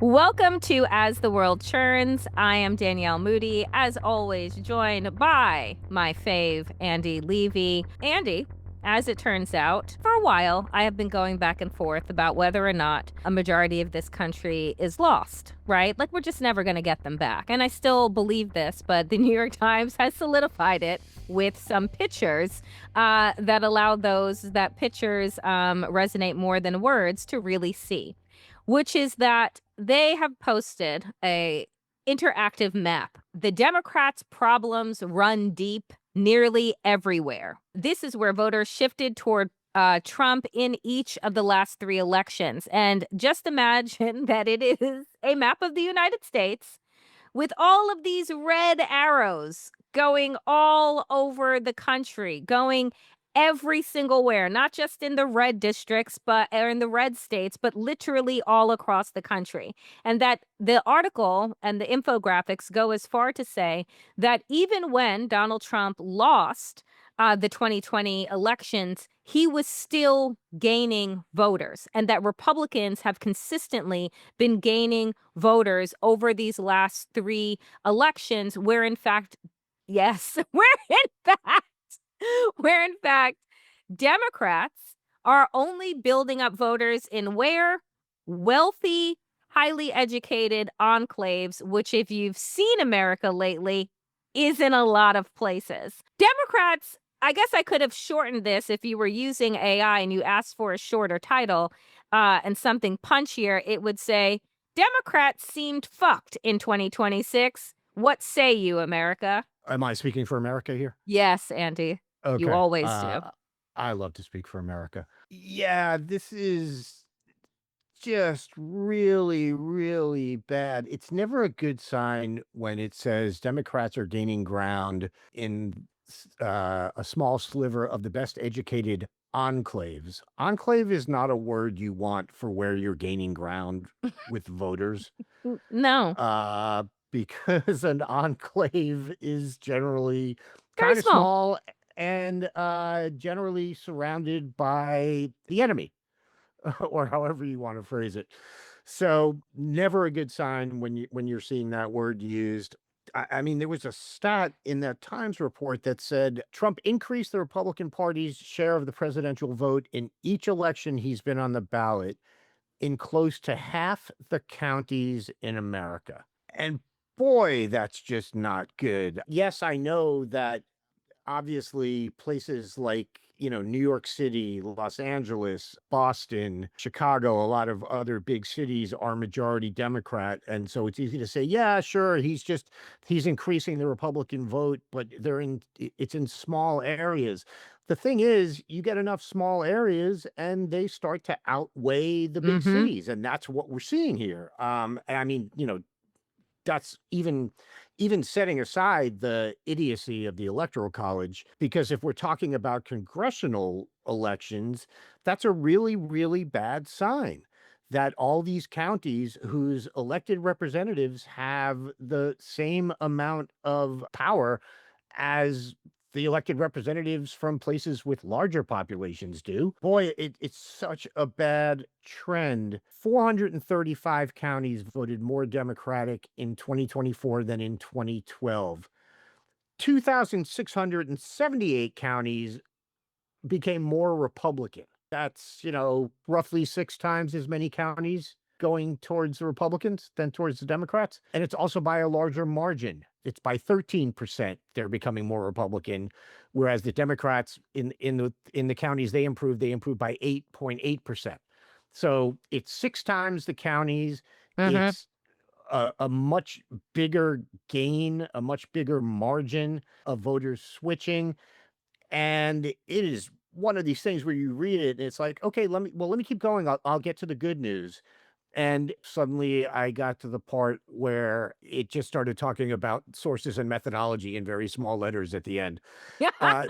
Welcome to As the World Churns. I am Danielle Moody, as always, joined by my fave, Andy Levy. Andy, as it turns out, for a while, I have been going back and forth about whether or not a majority of this country is lost, right? Like, we're just never going to get them back. And I still believe this, but the New York Times has solidified it with some pictures that allow that pictures resonate more than words to really see, which is that they have posted a interactive map. The Democrats' problems run deep nearly everywhere. This is where voters shifted toward Trump in each of the last three elections. And just imagine that it is a map of the United States with all of these red arrows going all over the country, going every single where, not just in the red districts, or in the red states, but literally all across the country. And that the article and the infographics go as far to say that even when Donald Trump lost the 2020 elections, he was still gaining voters, and that Republicans have consistently been gaining voters over these last three elections, where in fact, yes, where in fact Democrats are only building up voters in where wealthy, highly educated enclaves, which, if you've seen America lately, is in a lot of places. Democrats, I guess I could have shortened this if you were using AI and you asked for a shorter title and something punchier. It would say, Democrats seemed fucked in 2026. What say you, America? Am I speaking for America here? Yes, Andy. You Okay. always do. I love to speak for America. Yeah, this is just really, really bad. It's never a good sign when it says Democrats are gaining ground in a small sliver of the best educated enclaves. Enclave is not a word you want for where you're gaining ground with voters. No, uh, because an enclave is generally very kind of small. small and generally surrounded by the enemy, or however you want to phrase it. So never a good sign when you're seeing that word used. I mean, there was a stat in that Times report that said Trump increased the Republican Party's share of the presidential vote in each election he's been on the ballot in close to half the counties in America. And boy, that's just not good. Yes, I know that obviously places like, New York City, Los Angeles, Boston, Chicago, a lot of other big cities are majority Democrat. And so it's easy to say, yeah, sure, he's increasing the Republican vote, but it's in small areas. The thing is, you get enough small areas and they start to outweigh the big Mhm. cities. And that's what we're seeing here. And I mean, that's even setting aside the idiocy of the electoral college, because if we're talking about congressional elections, that's a really, really bad sign that all these counties whose elected representatives have the same amount of power as the elected representatives from places with larger populations do. Boy, it's such a bad trend. 435 counties voted more Democratic in 2024 than in 2012. 2,678 counties became more Republican. That's, roughly six times as many counties going towards the Republicans than towards the Democrats. And it's also by a larger margin. It's by 13%. They're becoming more Republican, whereas the Democrats in the counties they improved by 8.8%. So it's six times the counties. Mhm. It's a much bigger gain, a much bigger margin of voters switching, and it is one of these things where you read it and it's like, okay, let me keep going. I'll get to the good news. And suddenly I got to the part where it just started talking about sources and methodology in very small letters at the end. Uh,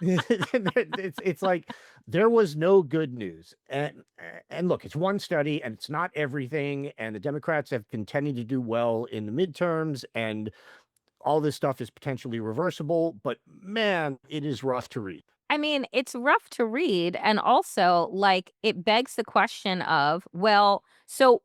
it's like there was no good news. And look, it's one study and it's not everything. And the Democrats have continued to do well in the midterms, and all this stuff is potentially reversible, but man, it is rough to read. I mean, it's rough to read, and also, like, it begs the question of, well, so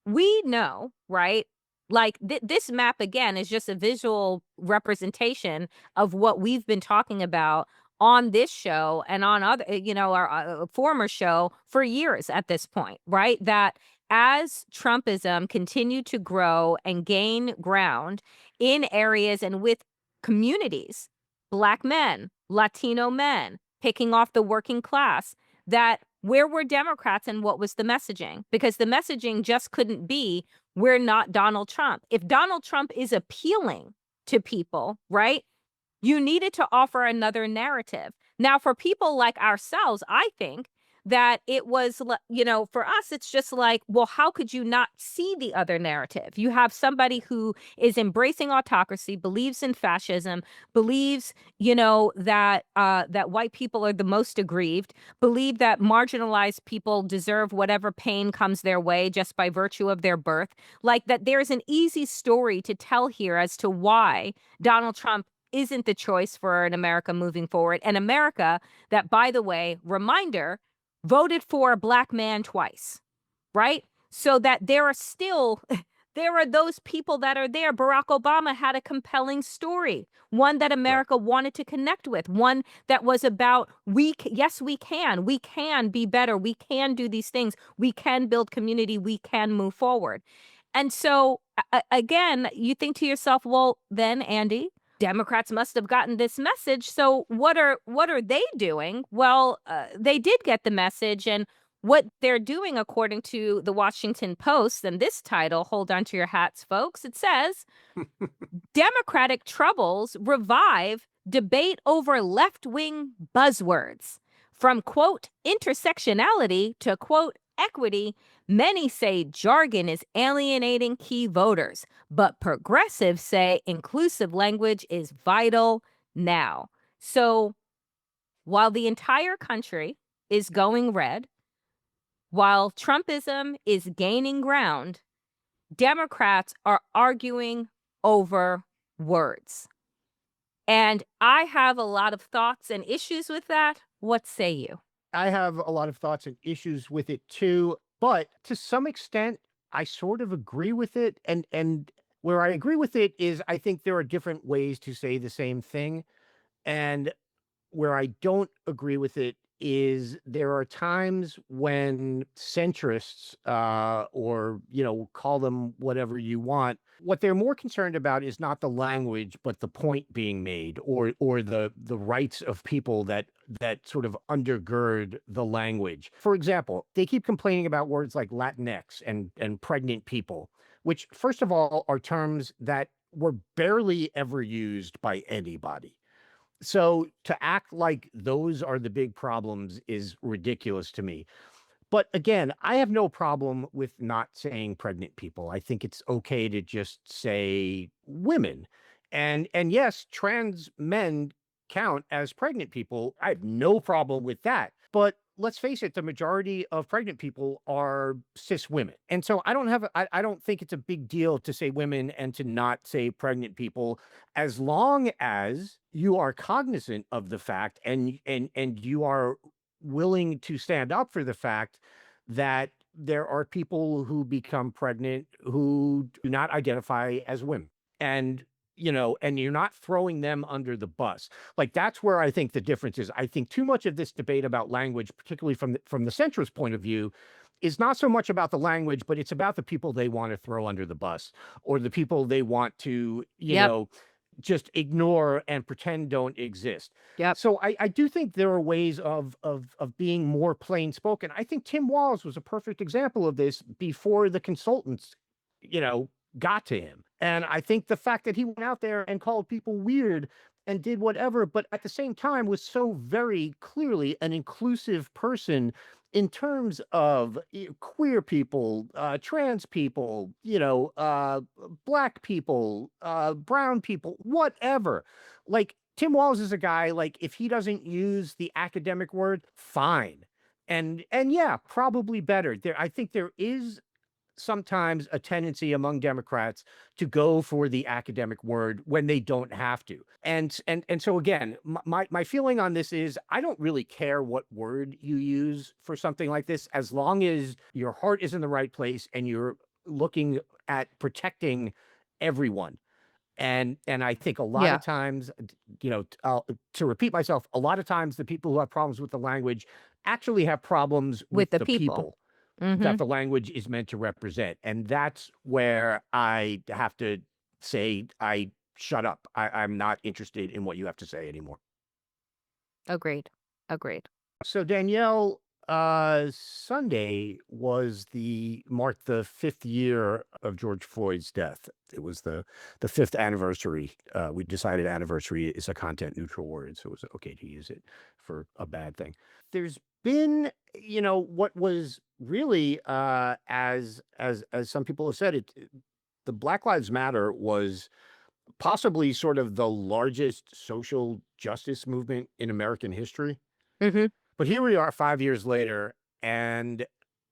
we know, right? Like this map again is just a visual representation of what we've been talking about on this show and on other, our former show for years at this point, right? That as Trumpism continued to grow and gain ground in areas and with communities, Black men, Latino men, picking off the working class, that where were Democrats and what was the messaging? Because the messaging just couldn't be, we're not Donald Trump. If Donald Trump is appealing to people, right? You needed to offer another narrative. Now, for people like ourselves, I think that it was, for us, it's just like, well, how could you not see the other narrative? You have somebody who is embracing autocracy, believes in fascism, believes, that white people are the most aggrieved, believe that marginalized people deserve whatever pain comes their way just by virtue of their birth. Like that there's an easy story to tell here as to why Donald Trump isn't the choice for an America moving forward. And America that, by the way, reminder, voted for a Black man twice, right? So that there are still, there are those people that are there. Barack Obama had a compelling story, one that Right. America wanted to connect with, one that was about, yes, we can be better. We can do these things. We can build community. We can move forward. And so, again, you think to yourself, well, then, Andy, Democrats must have gotten this message. So what are they doing? Well, they did get the message, and what they're doing, according to the Washington Post, and this title, hold on to your hats, folks. It says, Democratic troubles revive debate over left-wing buzzwords. From, quote, intersectionality to, quote, equity, many say jargon is alienating key voters, but progressives say inclusive language is vital now. So while the entire country is going red, while Trumpism is gaining ground, Democrats are arguing over words. And I have a lot of thoughts and issues with that. What say you? I have a lot of thoughts and issues with it too, but to some extent, I sort of agree with it. And where I agree with it is I think there are different ways to say the same thing. And where I don't agree with it is there are times when centrists, or, call them whatever you want, what they're more concerned about is not the language, but the point being made, or the rights of people that sort of undergird the language. For example, they keep complaining about words like Latinx and pregnant people, which, first of all, are terms that were barely ever used by anybody. So to act like those are the big problems is ridiculous to me. But again, I have no problem with not saying pregnant people. I think it's okay to just say women. And yes, trans men count as pregnant people. I have no problem with that. But let's face it, the majority of pregnant people are cis women. And so I don't think it's a big deal to say women and to not say pregnant people, as long as you are cognizant of the fact and you are willing to stand up for the fact that there are people who become pregnant who do not identify as women. And and you're not throwing them under the bus. Like, that's where I think the difference is. I think too much of this debate about language, particularly from the centrist point of view, is not so much about the language, but it's about the people they want to throw under the bus, or the people they want to, Yep. just ignore and pretend don't exist. Yep. So I do think there are ways of being more plain spoken. I think Tim Walz was a perfect example of this before the consultants, you know, got to him. And I think the fact that he went out there and called people weird and did whatever, but at the same time was so very clearly an inclusive person in terms of queer people, trans people, black people, brown people, whatever. Like, Tim Walz is a guy, like, if he doesn't use the academic word, fine. And yeah, probably better. I think there is sometimes a tendency among Democrats to go for the academic word when they don't have to. And so again, my feeling on this is I don't really care what word you use for something like this, as long as your heart is in the right place and you're looking at protecting everyone. And I think a lot Yeah. of times, to repeat myself, a lot of times the people who have problems with the language actually have problems With with the the people. people Mm-hmm. that the language is meant to represent. And that's where I have to say, I shut up. I'm not interested in what you have to say anymore. Agreed. Agreed. So Danielle, Sunday marked the 5th year of George Floyd's death. It was the 5th anniversary. We decided anniversary is a content neutral word, so it was okay to use it for a bad thing. There's been, what was really, as some people have said, the Black Lives Matter was possibly sort of the largest social justice movement in American history. Mm-hmm. But here we are 5 years later, and,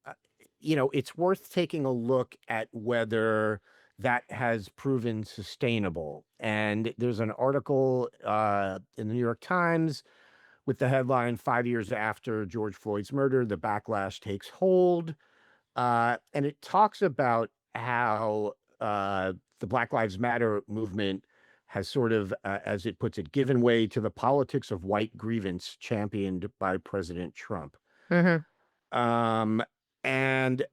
uh, it's worth taking a look at whether that has proven sustainable. And there's an article in the New York Times with the headline, "5 years after George Floyd's murder, the backlash takes hold." And it talks about how the Black Lives Matter movement has sort of, as it puts it, given way to the politics of white grievance championed by President Trump. Mm-hmm. Um, and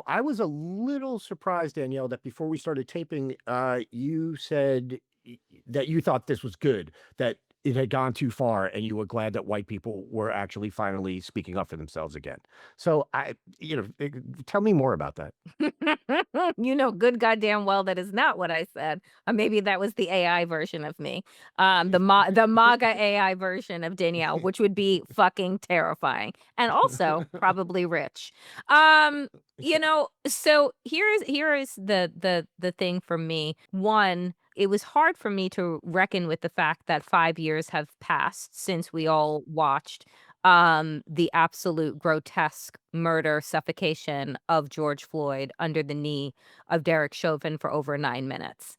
I was a little surprised, Danielle, that before we started taping, you said that you thought this was good, that it had gone too far, and you were glad that white people were actually finally speaking up for themselves again. So tell me more about that. You know good goddamn well that is not what I said. Maybe that was the AI version of me. The MAGA AI version of Danielle, which would be fucking terrifying and also probably rich. So here is the thing for me. One, it was hard for me to reckon with the fact that 5 years have passed since we all watched the absolute grotesque murder suffocation of George Floyd under the knee of Derek Chauvin for over 9 minutes.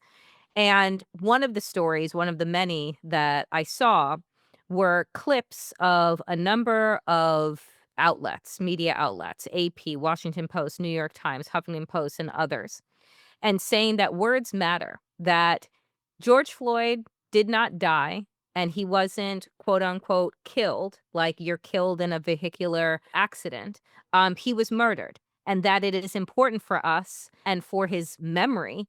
And one of the stories, one of the many that I saw, were clips of a number of outlets, media outlets, AP, Washington Post, New York Times, Huffington Post, and others, and saying that words matter, that George Floyd did not die and he wasn't quote unquote killed, like you're killed in a vehicular accident. He was murdered, and that it is important for us and for his memory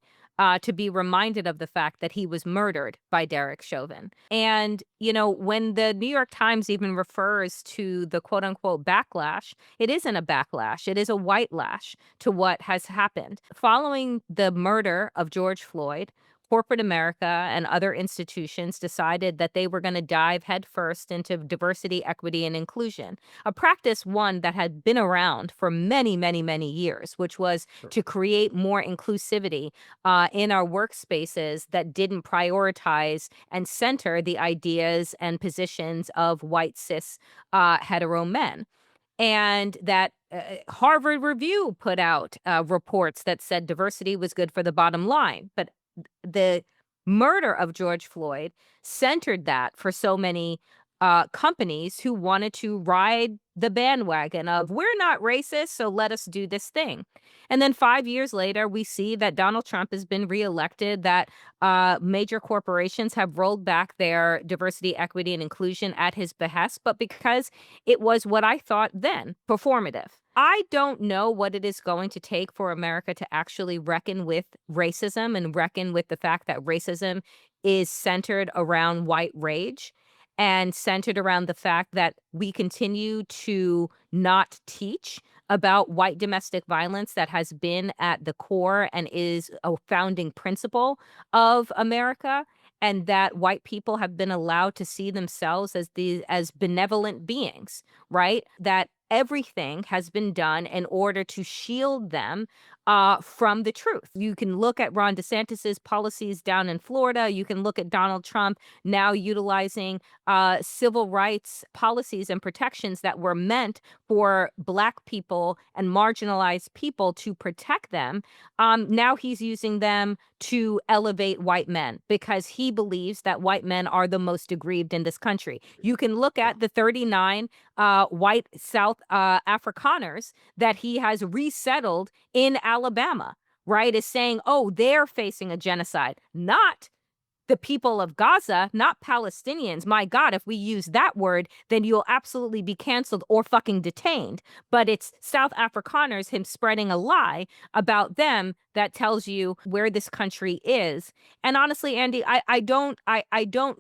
to be reminded of the fact that he was murdered by Derek Chauvin. And, when the New York Times even refers to the quote unquote backlash, it isn't a backlash, it is a white lash to what has happened. Following the murder of George Floyd, corporate America and other institutions decided that they were going to dive headfirst into diversity, equity, and inclusion, a practice one that had been around for many, many, many years, which was Sure. to create more inclusivity in our workspaces that didn't prioritize and center the ideas and positions of white cis hetero men. And that Harvard Review put out reports that said diversity was good for the bottom line. But the murder of George Floyd centered that for so many companies who wanted to ride the bandwagon of we're not racist, so let us do this thing. And then 5 years later, we see that Donald Trump has been reelected, that major corporations have rolled back their diversity, equity, and inclusion at his behest, but because it was what I thought then, performative. I don't know what it is going to take for America to actually reckon with racism and reckon with the fact that racism is centered around white rage and centered around the fact that we continue to not teach about white domestic violence that has been at the core and is a founding principle of America, and that white people have been allowed to see themselves as benevolent beings, right? That everything has been done in order to shield them from the truth. You can look at Ron DeSantis's policies down in Florida. You can look at Donald Trump now utilizing civil rights policies and protections that were meant for Black people and marginalized people to protect them. Now he's using them to elevate white men because he believes that white men are the most aggrieved in this country. You can look at the 39 white South Afrikaners that he has resettled in Alabama, right, is saying, oh, they're facing a genocide, not the people of Gaza, not Palestinians. My God, if we use that word, then you'll absolutely be canceled or fucking detained. But it's South Afrikaners, him spreading a lie about them that tells you where this country is. And honestly, Andy, I don't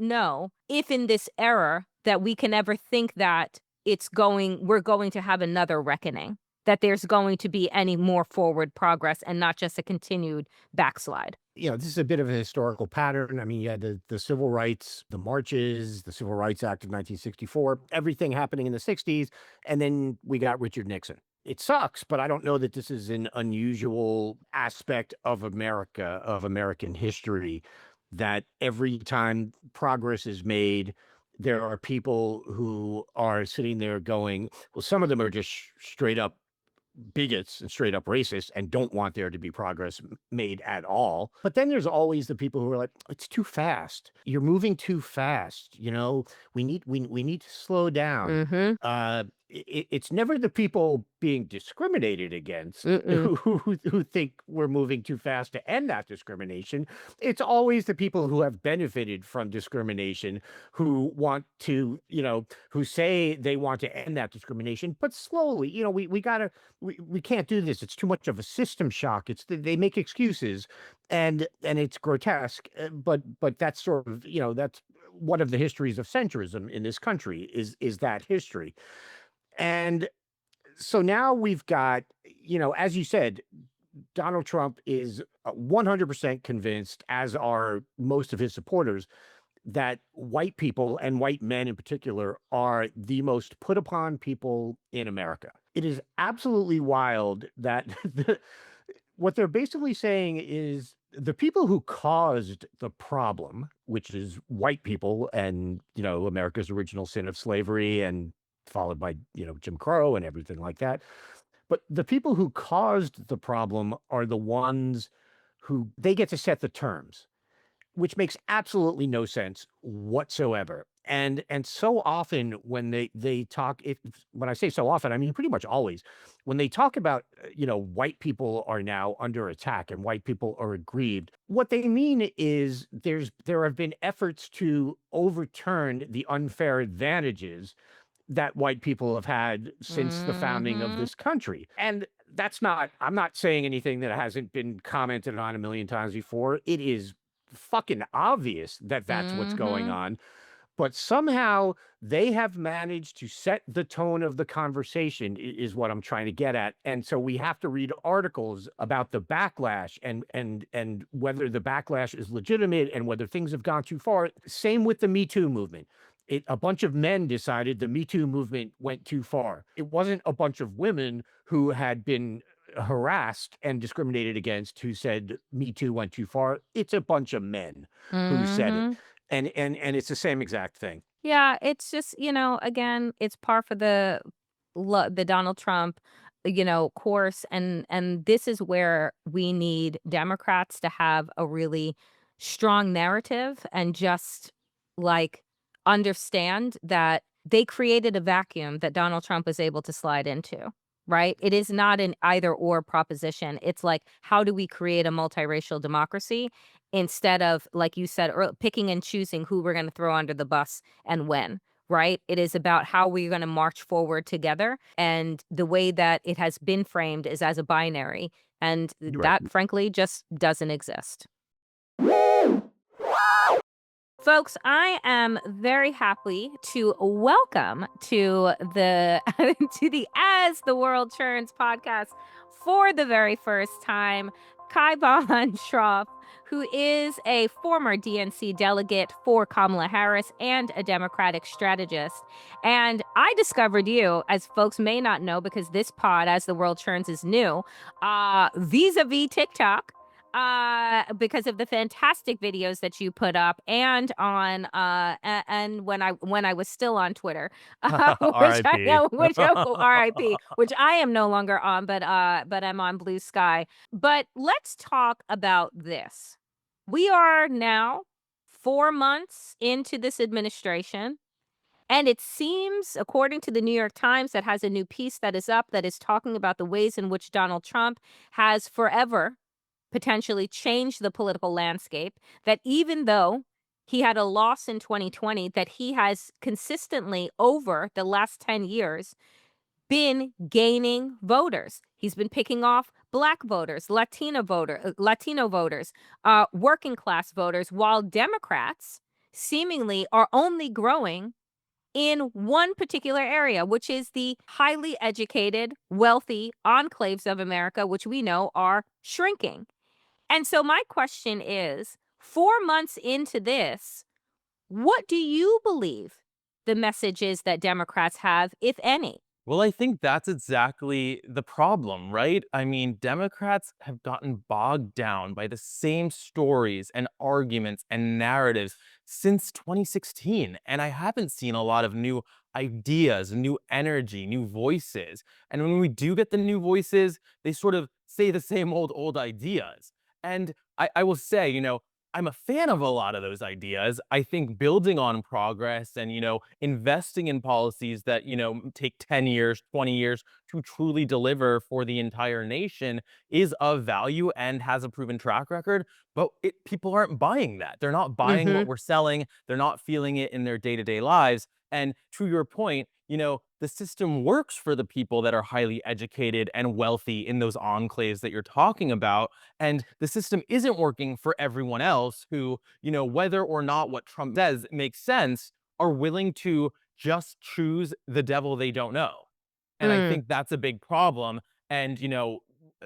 know if in this era that we can ever think that we're going to have another reckoning, that there's going to be any more forward progress and not just a continued backslide. This is a bit of a historical pattern. I mean, you had the civil rights, the marches, the Civil Rights Act of 1964, everything happening in the 60s. And then we got Richard Nixon. It sucks, but I don't know that this is an unusual aspect of America, of American history, that every time progress is made, there are people who are sitting there going, well, some of them are just straight up bigots and straight up racists and don't want there to be progress made at all. But then there's always the people who are like, it's too fast. You're moving too fast. We need to slow down. Mm-hmm. It's never the people being discriminated against who think we're moving too fast to end that discrimination. It's always the people who have benefited from discrimination who want to, who say they want to end that discrimination, but slowly. We can't do this. It's too much of a system shock. They make excuses, and it's grotesque. But that's sort of, that's one of the histories of centrism in this country is that history. And so now we've got, as you said, Donald Trump is 100% convinced, as are most of his supporters, that white people, and white men in particular, are the most put upon people in America. It is absolutely wild that what they're basically saying is the people who caused the problem, which is white people and, America's original sin of slavery, and followed by, Jim Crow and everything like that. But the people who caused the problem are the ones who they get to set the terms, which makes absolutely no sense whatsoever. And so often when they talk, when I say so often, I mean pretty much always, when they talk about, white people are now under attack and white people are aggrieved, what they mean is there have been efforts to overturn the unfair advantages that white people have had since the founding of this country. And I'm not saying anything that hasn't been commented on a million times before. It is fucking obvious that that's what's going on. But somehow they have managed to set the tone of the conversation, is what I'm trying to get at. And so we have to read articles about the backlash and whether the backlash is legitimate and whether things have gone too far. Same with the Me Too movement. A bunch of men decided the Me Too movement went too far. It wasn't a bunch of women who had been harassed and discriminated against who said Me Too went too far. It's a bunch of men who said it. And it's the same exact thing. Yeah, it's just, again, it's par for the Donald Trump, course. And this is where we need Democrats to have a really strong narrative and just like understand that they created a vacuum that Donald Trump was able to slide into. Right? It is not an either or proposition. It's like, how do we create a multiracial democracy instead of, like you said, picking and choosing who we're going to throw under the bus and when, right? It is about how we're going to march forward together. And the way that it has been framed is as a binary. And that, frankly, just doesn't exist. Folks, I am very happy to welcome to the to the As the World Churns podcast for the very first time, Kaivan Shroff, who is a former DNC delegate for Kamala Harris and a Democratic strategist. And I discovered you, as folks may not know, because this pod, As the World Churns, is new, vis-a-vis TikTok. Because of the fantastic videos that you put up, and on and when I was still on Twitter, RIP, which I am no longer on, but I'm on Blue Sky. But let's talk about this. We are now 4 months into this administration, And it seems, according to the New York Times, that has a new piece that is up that is talking about the ways in which Donald Trump has forever potentially changed the political landscape, that even though he had a loss in 2020, that he has consistently over the last 10 years been gaining voters. He's been picking off black voters, Latino voters, working class voters, while Democrats seemingly are only growing in one particular area, which is the highly educated, wealthy enclaves of America, which we know are shrinking. And so my question is, 4 months into this, what do you believe the message is that Democrats have, if any? Well, I think that's exactly the problem, right? I mean, Democrats have gotten bogged down by the same stories and arguments and narratives since 2016. And I haven't seen a lot of new ideas, new energy, new voices. And when we do get the new voices, they sort of say the same old ideas. And I will say, I'm a fan of a lot of those ideas. I think building on progress and, investing in policies that, take 10 years, 20 years to truly deliver for the entire nation is of value and has a proven track record. But people aren't buying that. They're not buying what Mhm. we're selling. They're not feeling it in their day-to-day lives. And to your point, the system works for the people that are highly educated and wealthy in those enclaves that you're talking about. And the system isn't working for everyone else who, whether or not what Trump says makes sense, are willing to just choose the devil they don't know. And I Mm. think that's a big problem. And,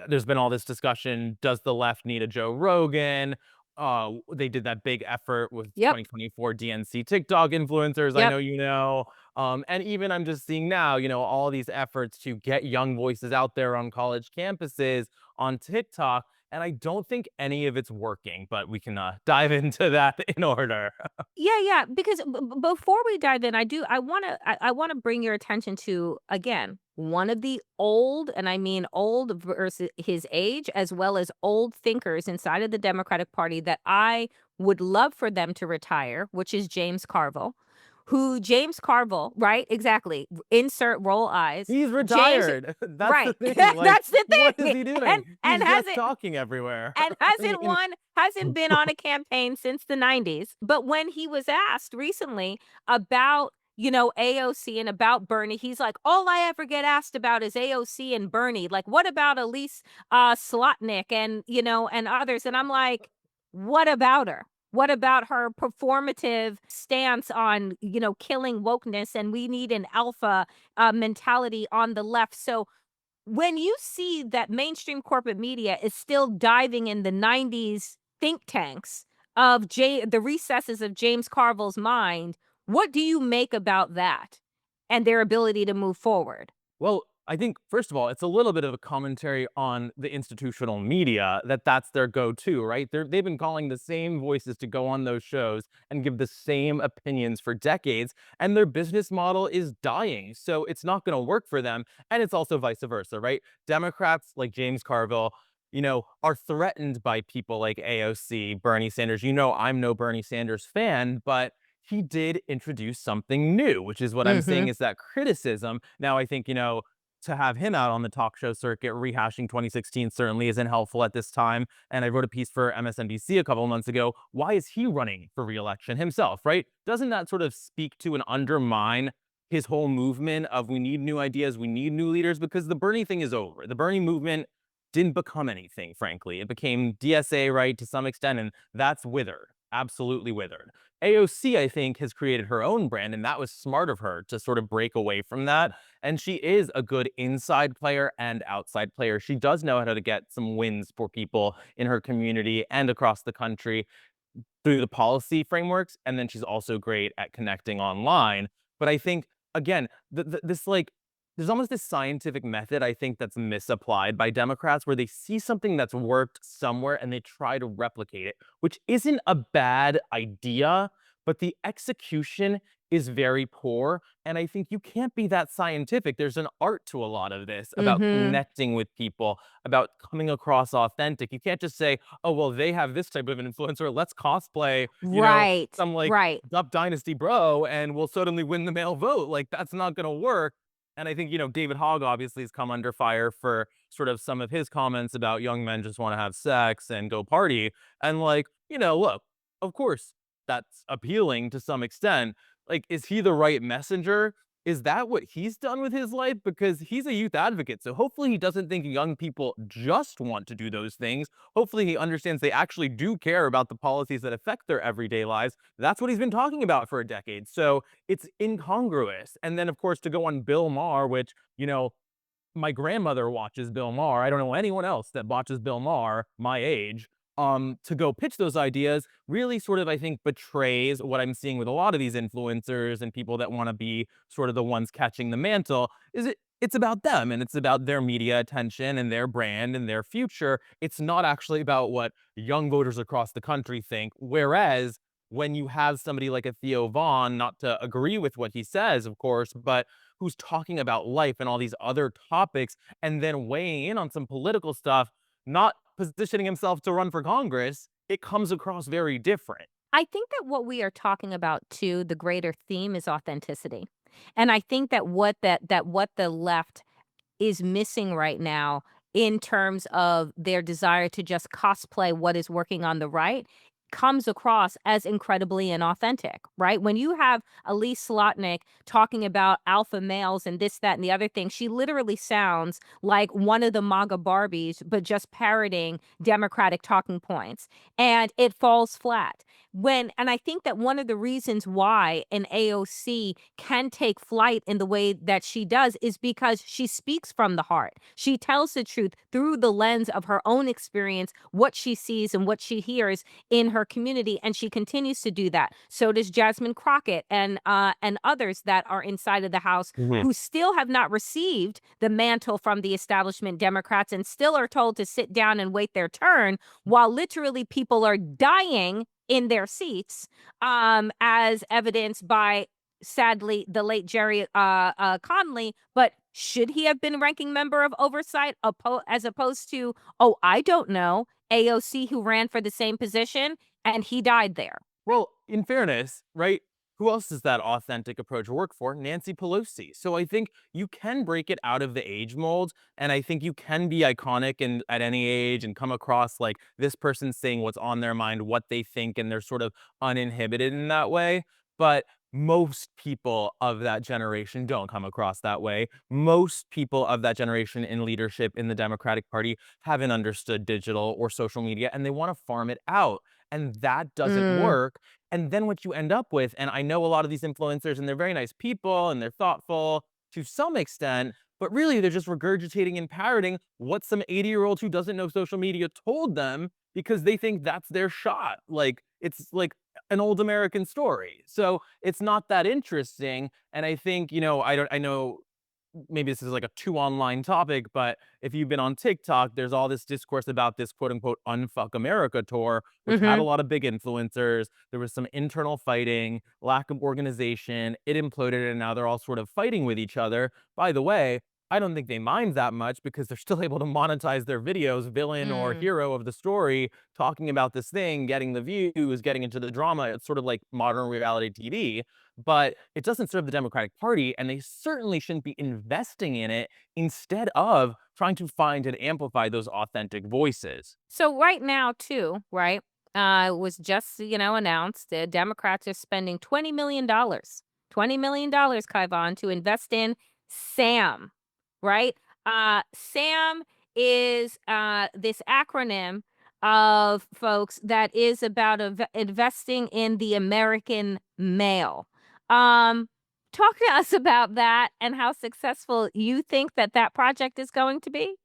there's been all this discussion, does the left need a Joe Rogan? They did that big effort with Yep. 2024 DNC TikTok influencers, I Yep. know you know. And even I'm just seeing now, all these efforts to get young voices out there on college campuses, on TikTok, and I don't think any of it's working, but we can dive into that in order. Yeah, yeah, because before we dive in, I wanna bring your attention to, again, one of the old, and I mean old versus his age, as well as old thinkers inside of the Democratic Party that I would love for them to retire, which is James Carville, who James Carville, right? Exactly. Insert roll eyes. He's James retired. That's the right. thing. Like, That's the what is thing. he And doing? and He's has just it talking everywhere. and I mean, hasn't been on a campaign since the '90s. But when he was asked recently about, AOC and about Bernie, he's like, "All I ever get asked about is AOC and Bernie. Like, what about Elise Slotnick and, and others?" And I'm like, "What about her? What about her performative stance on, killing wokeness, and we need an alpha mentality on the left?" So when you see that mainstream corporate media is still diving in the '90s think tanks of the recesses of James Carville's mind, what do you make about that and their ability to move forward? well, I think first of all, it's a little bit of a commentary on the institutional media that's their go-to, right? They've been calling the same voices to go on those shows and give the same opinions for decades, and their business model is dying. So it's not going to work for them, and it's also vice versa, right? Democrats like James Carville, are threatened by people like AOC, Bernie Sanders. I'm no Bernie Sanders fan, but he did introduce something new, which is what I'm saying Mhm. is that criticism. Now, I think, to have him out on the talk show circuit rehashing 2016 certainly isn't helpful at this time. And I wrote a piece for MSNBC a couple of months ago. Why is he running for reelection himself, right? Doesn't that sort of speak to and undermine his whole movement of we need new ideas, we need new leaders? Because the Bernie thing is over. The Bernie movement didn't become anything, frankly. It became DSA, right, to some extent, and that's withered, absolutely withered. AOC, I think, has created her own brand, and that was smart of her to sort of break away from that. And she is a good inside player and outside player. She does know how to get some wins for people in her community and across the country through the policy frameworks, and then she's also great at connecting online. But I think again, this like there's almost this scientific method I think that's misapplied by Democrats where they see something that's worked somewhere and they try to replicate it, which isn't a bad idea, but the execution is very poor. And I think you can't be that scientific. There's an art to a lot of this about Mm-hmm. connecting with people, about coming across authentic. You can't just say, oh, well, they have this type of influencer. Let's cosplay, Right. some like Right. Duck Dynasty bro, and we'll suddenly win the male vote. Like, that's not going to work. And I think, David Hogg obviously has come under fire for sort of some of his comments about young men just want to have sex and go party. And like, look, of course, that's appealing to some extent. Like, is he the right messenger? Is that what he's done with his life? Because he's a youth advocate. So hopefully he doesn't think young people just want to do those things. Hopefully he understands they actually do care about the policies that affect their everyday lives. That's what he's been talking about for a decade. So it's incongruous. And then, of course, to go on Bill Maher, which, my grandmother watches Bill Maher. I don't know anyone else that watches Bill Maher my age. To go pitch those ideas really sort of, I think, betrays what I'm seeing with a lot of these influencers and people that want to be sort of the ones catching the mantle. It's about them, and it's about their media attention and their brand and their future. It's not actually about what young voters across the country think. Whereas when you have somebody like a Theo Vaughn, not to agree with what he says, of course, but who's talking about life and all these other topics and then weighing in on some political stuff, not positioning himself to run for Congress, it comes across very different. I think that what we are talking about too, the greater theme is authenticity. And I think that what the left is missing right now in terms of their desire to just cosplay what is working on the right comes across as incredibly inauthentic, right? When you have Elise Slotnick talking about alpha males and this, that, and the other thing, she literally sounds like one of the MAGA Barbies, but just parroting Democratic talking points. And it falls flat. And I think that one of the reasons why an AOC can take flight in the way that she does is because she speaks from the heart. She tells the truth through the lens of her own experience, what she sees and what she hears in her community, and she continues to do that. So does Jasmine Crockett and others that are inside of the House Mhm. who still have not received the mantle from the establishment Democrats and still are told to sit down and wait their turn while literally people are dying in their seats, as evidenced by, sadly, the late Jerry Conley. But should he have been ranking member of oversight as opposed to, oh, I don't know, AOC who ran for the same position and he died there? Well, in fairness, right? Who else does that authentic approach work for? Nancy Pelosi. So I think you can break it out of the age mold, and I think you can be iconic and at any age and come across like this person saying what's on their mind, what they think, and they're sort of uninhibited in that way. But most people of that generation don't come across that way. Most people of that generation in leadership in the Democratic Party haven't understood digital or social media, and they want to farm it out. And that doesn't Mm, work. And then what you end up with, and I know a lot of these influencers, and they're very nice people and they're thoughtful to some extent, but really they're just regurgitating and parroting what some 80-year-old who doesn't know social media told them because they think that's their shot. Like, it's like an old American story. So it's not that interesting. And I think, I know maybe this is like a too online topic, but if you've been on TikTok, there's all this discourse about this quote unquote unfuck America tour, which had a mhm. lot of big influencers. There was some internal fighting, lack of organization. It imploded, and now they're all sort of fighting with each other. By the way, I don't think they mind that much because they're still able to monetize their videos, villain or Mm. hero of the story, talking about this thing, getting the views, getting into the drama. It's sort of like modern reality TV, but it doesn't serve the Democratic Party, and they certainly shouldn't be investing in it instead of trying to find and amplify those authentic voices. So right now, too, right? It was just, announced the Democrats are spending $20 million, $20 million, Kaivan, to invest in SAM, right? SAM is this acronym of folks that is about investing in the American male. Um, Talk to us about that and how successful you think that project is going to be.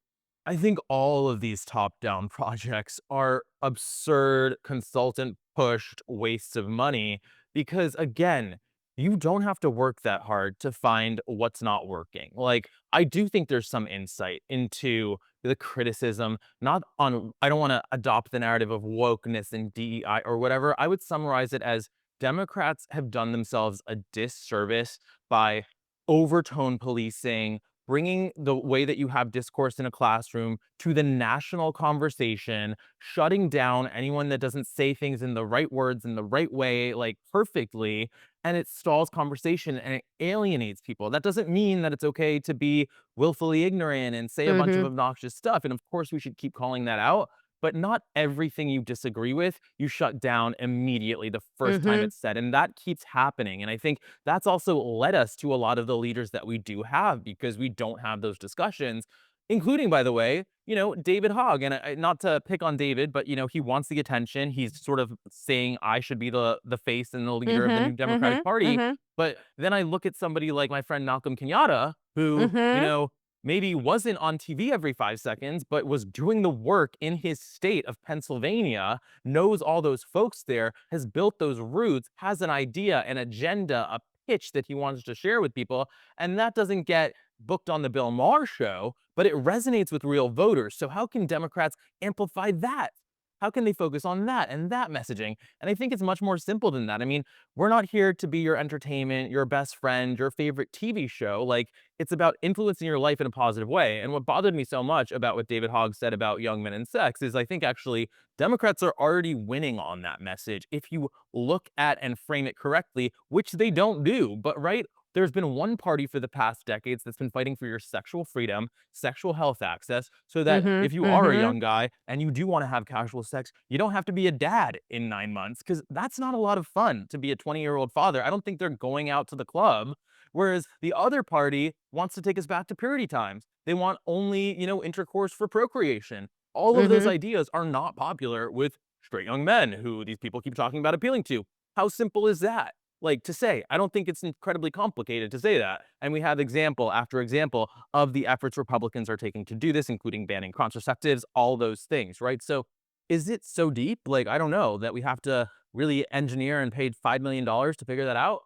I think all of these top-down projects are absurd, consultant-pushed wastes of money because, again, you don't have to work that hard to find what's not working. Like, I do think there's some insight into the criticism, not on I don't wanna adopt the narrative of wokeness and DEI or whatever. I would summarize it as Democrats have done themselves a disservice by overtone policing, bringing the way that you have discourse in a classroom to the national conversation, shutting down anyone that doesn't say things in the right words in the right way, like perfectly, and it stalls conversation and it alienates people. That doesn't mean that it's okay to be willfully ignorant and say a bunch of Mhm. obnoxious stuff. And of course, we should keep calling that out. But not everything you disagree with, you shut down immediately the first time Mhm. it's said. And that keeps happening. And I think that's also led us to a lot of the leaders that we do have because we don't have those discussions, including, by the way, David Hogg. And not to pick on David, but, he wants the attention. He's sort of saying I should be the face and the leader of the new Mhm. Democratic Mhm. Party. Mhm. But then I look at somebody like my friend Malcolm Kenyatta, who, Mhm. maybe wasn't on TV every 5 seconds, but was doing the work in his state of Pennsylvania, knows all those folks there, has built those roots, has an idea, an agenda, a pitch that he wants to share with people. And that doesn't get booked on the Bill Maher show, but it resonates with real voters. So how can Democrats amplify that? How can they focus on that and that messaging? And I think it's much more simple than that. I mean, we're not here to be your entertainment, your best friend, your favorite TV show. Like, it's about influencing your life in a positive way. And what bothered me so much about what David Hogg said about young men and sex is I think actually Democrats are already winning on that message if you look at and frame it correctly, which they don't do. But right, there's been one party for the past decades that's been fighting for your sexual freedom, sexual health access, so that Mhm. if you are a Mhm. young guy and you do want to have casual sex, you don't have to be a dad in 9 months because that's not a lot of fun to be a 20-year-old father. I don't think they're going out to the club. Whereas the other party wants to take us back to purity times. They want only, intercourse for procreation. All of those Mhm. ideas are not popular with straight young men who these people keep talking about appealing to. How simple is that? Like to say, I don't think it's incredibly complicated to say that. And we have example after example of the efforts Republicans are taking to do this, including banning contraceptives, all those things, right? So is it so deep? Like, I don't know that we have to really engineer and paid $5 million to figure that out.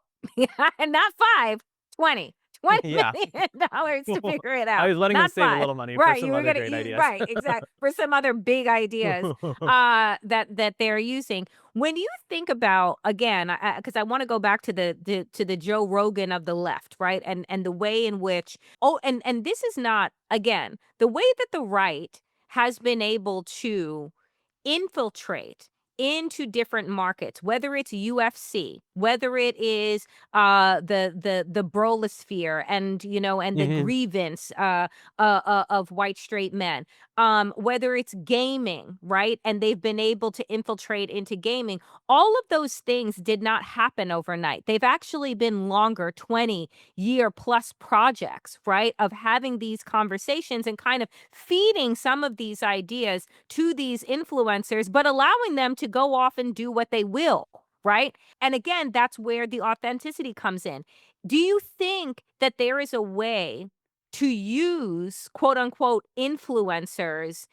And not 5, 20. Yeah. $20 to figure it I out, was letting them not save a 5. little money for Right, some you were other gonna great you ideas. right, exactly for some other big ideas, that they're using. When you think about, again, because I wanna go back to the Joe Rogan of the left, right? And the way in which and this is not, again, the way that the right has been able to infiltrate into different markets, whether it's UFC, whether it is the brolosphere and and the Mhm. grievance of white straight men, whether it's gaming, right? And they've been able to infiltrate into gaming. All of those things did not happen overnight. They've actually been longer, 20-year plus projects, right? Of having these conversations and kind of feeding some of these ideas to these influencers, but allowing them to go off and do what they will, right? And again, that's where the authenticity comes in. Do you think that there is a way to use quote unquote influencers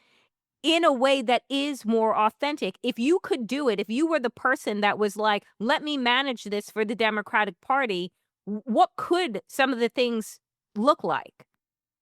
in a way that is more authentic? If you could do it, if you were the person that was like, let me manage this for the Democratic Party, what could some of the things look like?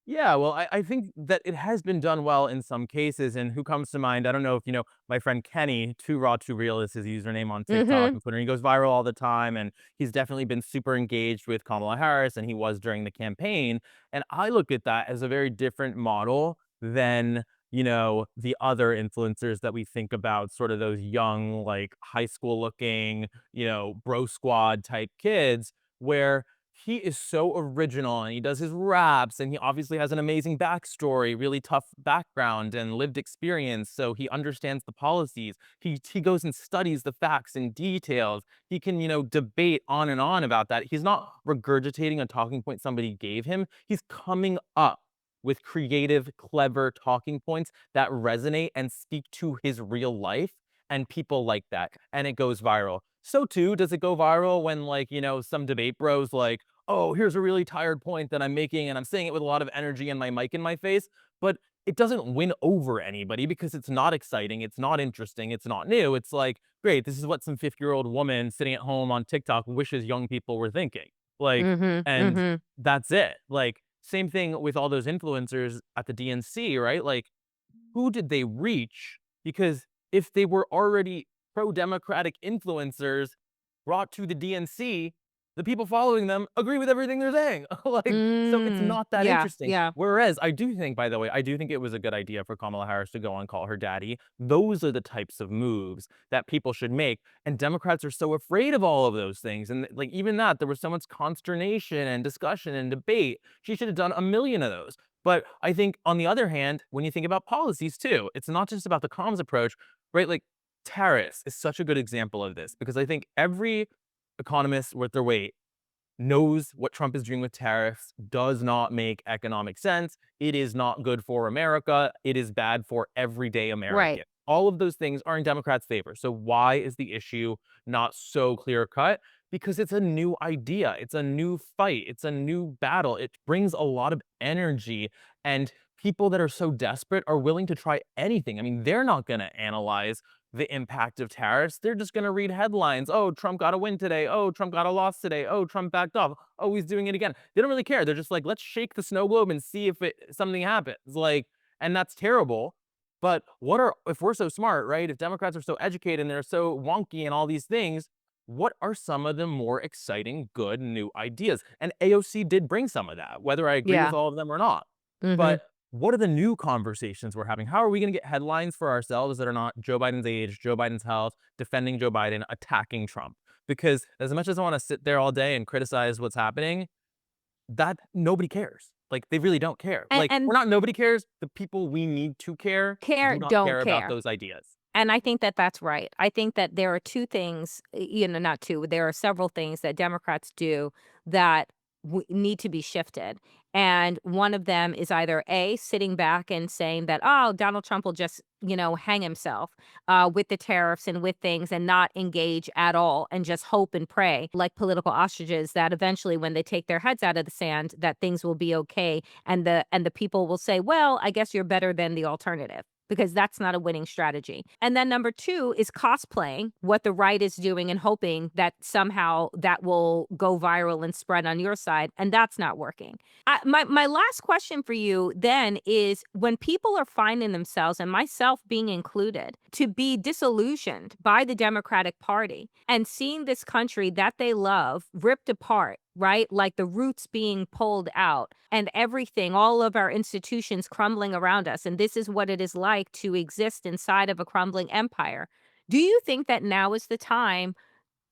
Yeah, well, I think that it has been done well in some cases. And who comes to mind? I don't know if you know my friend Kenny, Too Raw, Too Real is his username on TikTok Mm-hmm. and Twitter. He goes viral all the time, and he's definitely been super engaged with Kamala Harris, and he was during the campaign. And I look at that as a very different model than the other influencers that we think about, sort of those young, like high school looking, bro squad type kids, where he is so original and he does his raps and he obviously has an amazing backstory, really tough background and lived experience. So he understands the policies. He goes and studies the facts and details. He can, debate on and on about that. He's not regurgitating a talking point somebody gave him. He's coming up with creative, clever talking points that resonate and speak to his real life. And people like that. And it goes viral. So too, does it go viral when like, some debate bros like, oh, here's a really tired point that I'm making, and I'm saying it with a lot of energy and my mic in my face, but it doesn't win over anybody because it's not exciting, it's not interesting, it's not new. It's like, great, this is what some 50-year-old woman sitting at home on TikTok wishes young people were thinking. Like, Mm-hmm. and Mm-hmm. that's it. Like, same thing with all those influencers at the DNC, right? Like, who did they reach? Because if they were already pro-democratic influencers, brought to the DNC, the people following them agree with everything they're saying. Like, so it's not that Yeah, interesting. yeah. Whereas I do think, by the way, I do think it was a good idea for Kamala Harris to go and call her daddy. Those are the types of moves that people should make. And Democrats are so afraid of all of those things. And like, even that, there was so much consternation and discussion and debate. She should have done a million of those. But I think, on the other hand, when you think about policies too, it's not just about the comms approach, right? Like, tariffs is such a good example of this, because I think every economist worth their weight knows what Trump is doing with tariffs does not make economic sense. It is not good for America. It is bad for everyday American. Right. All of those things are in Democrats' favor. So why is the issue not so clear cut? Because it's a new idea. It's a new fight. It's a new battle. It brings a lot of energy, and people that are so desperate are willing to try anything. I mean, they're not going to analyze the impact of tariffs. They're just going to read headlines. Oh, Trump got a win today. Oh, Trump got a loss today. Oh, Trump backed off. Oh, he's doing it again. They don't really care. They're just like, let's shake the snow globe and see if something happens. Like, and that's terrible. But if we're so smart, right? If Democrats are so educated and they're so wonky and all these things, what are some of the more exciting, good new ideas? And AOC did bring some of that, whether I agree with Yeah. all of them or not. But what are the new conversations we're having? How are we going to get headlines for ourselves that are not Joe Biden's age, Joe Biden's health, defending Joe Biden, attacking Trump? Because as much as I want to sit there all day and criticize what's happening, that nobody cares. Like, they really don't care. Like, And we're not nobody cares. The people we need to care do not don't care about care. those ideas. And I think that that's right. I think that there are two things, not two, there are several things that Democrats do that need to be shifted. And one of them is either A, sitting back and saying that, oh, Donald Trump will just, hang himself with the tariffs and with things and not engage at all and just hope and pray like political ostriches that eventually when they take their heads out of the sand, that things will be okay. And the people will say, well, I guess you're better than the alternative, because that's not a winning strategy. And then number two is cosplaying what the right is doing and hoping that somehow that will go viral and spread on your side. And that's not working. My last question for you then is, when people are finding themselves, and myself being included, to be disillusioned by the Democratic Party and seeing this country that they love ripped apart, right? Like the roots being pulled out and everything, all of our institutions crumbling around us. And this is what it is like to exist inside of a crumbling empire. Do you think that now is the time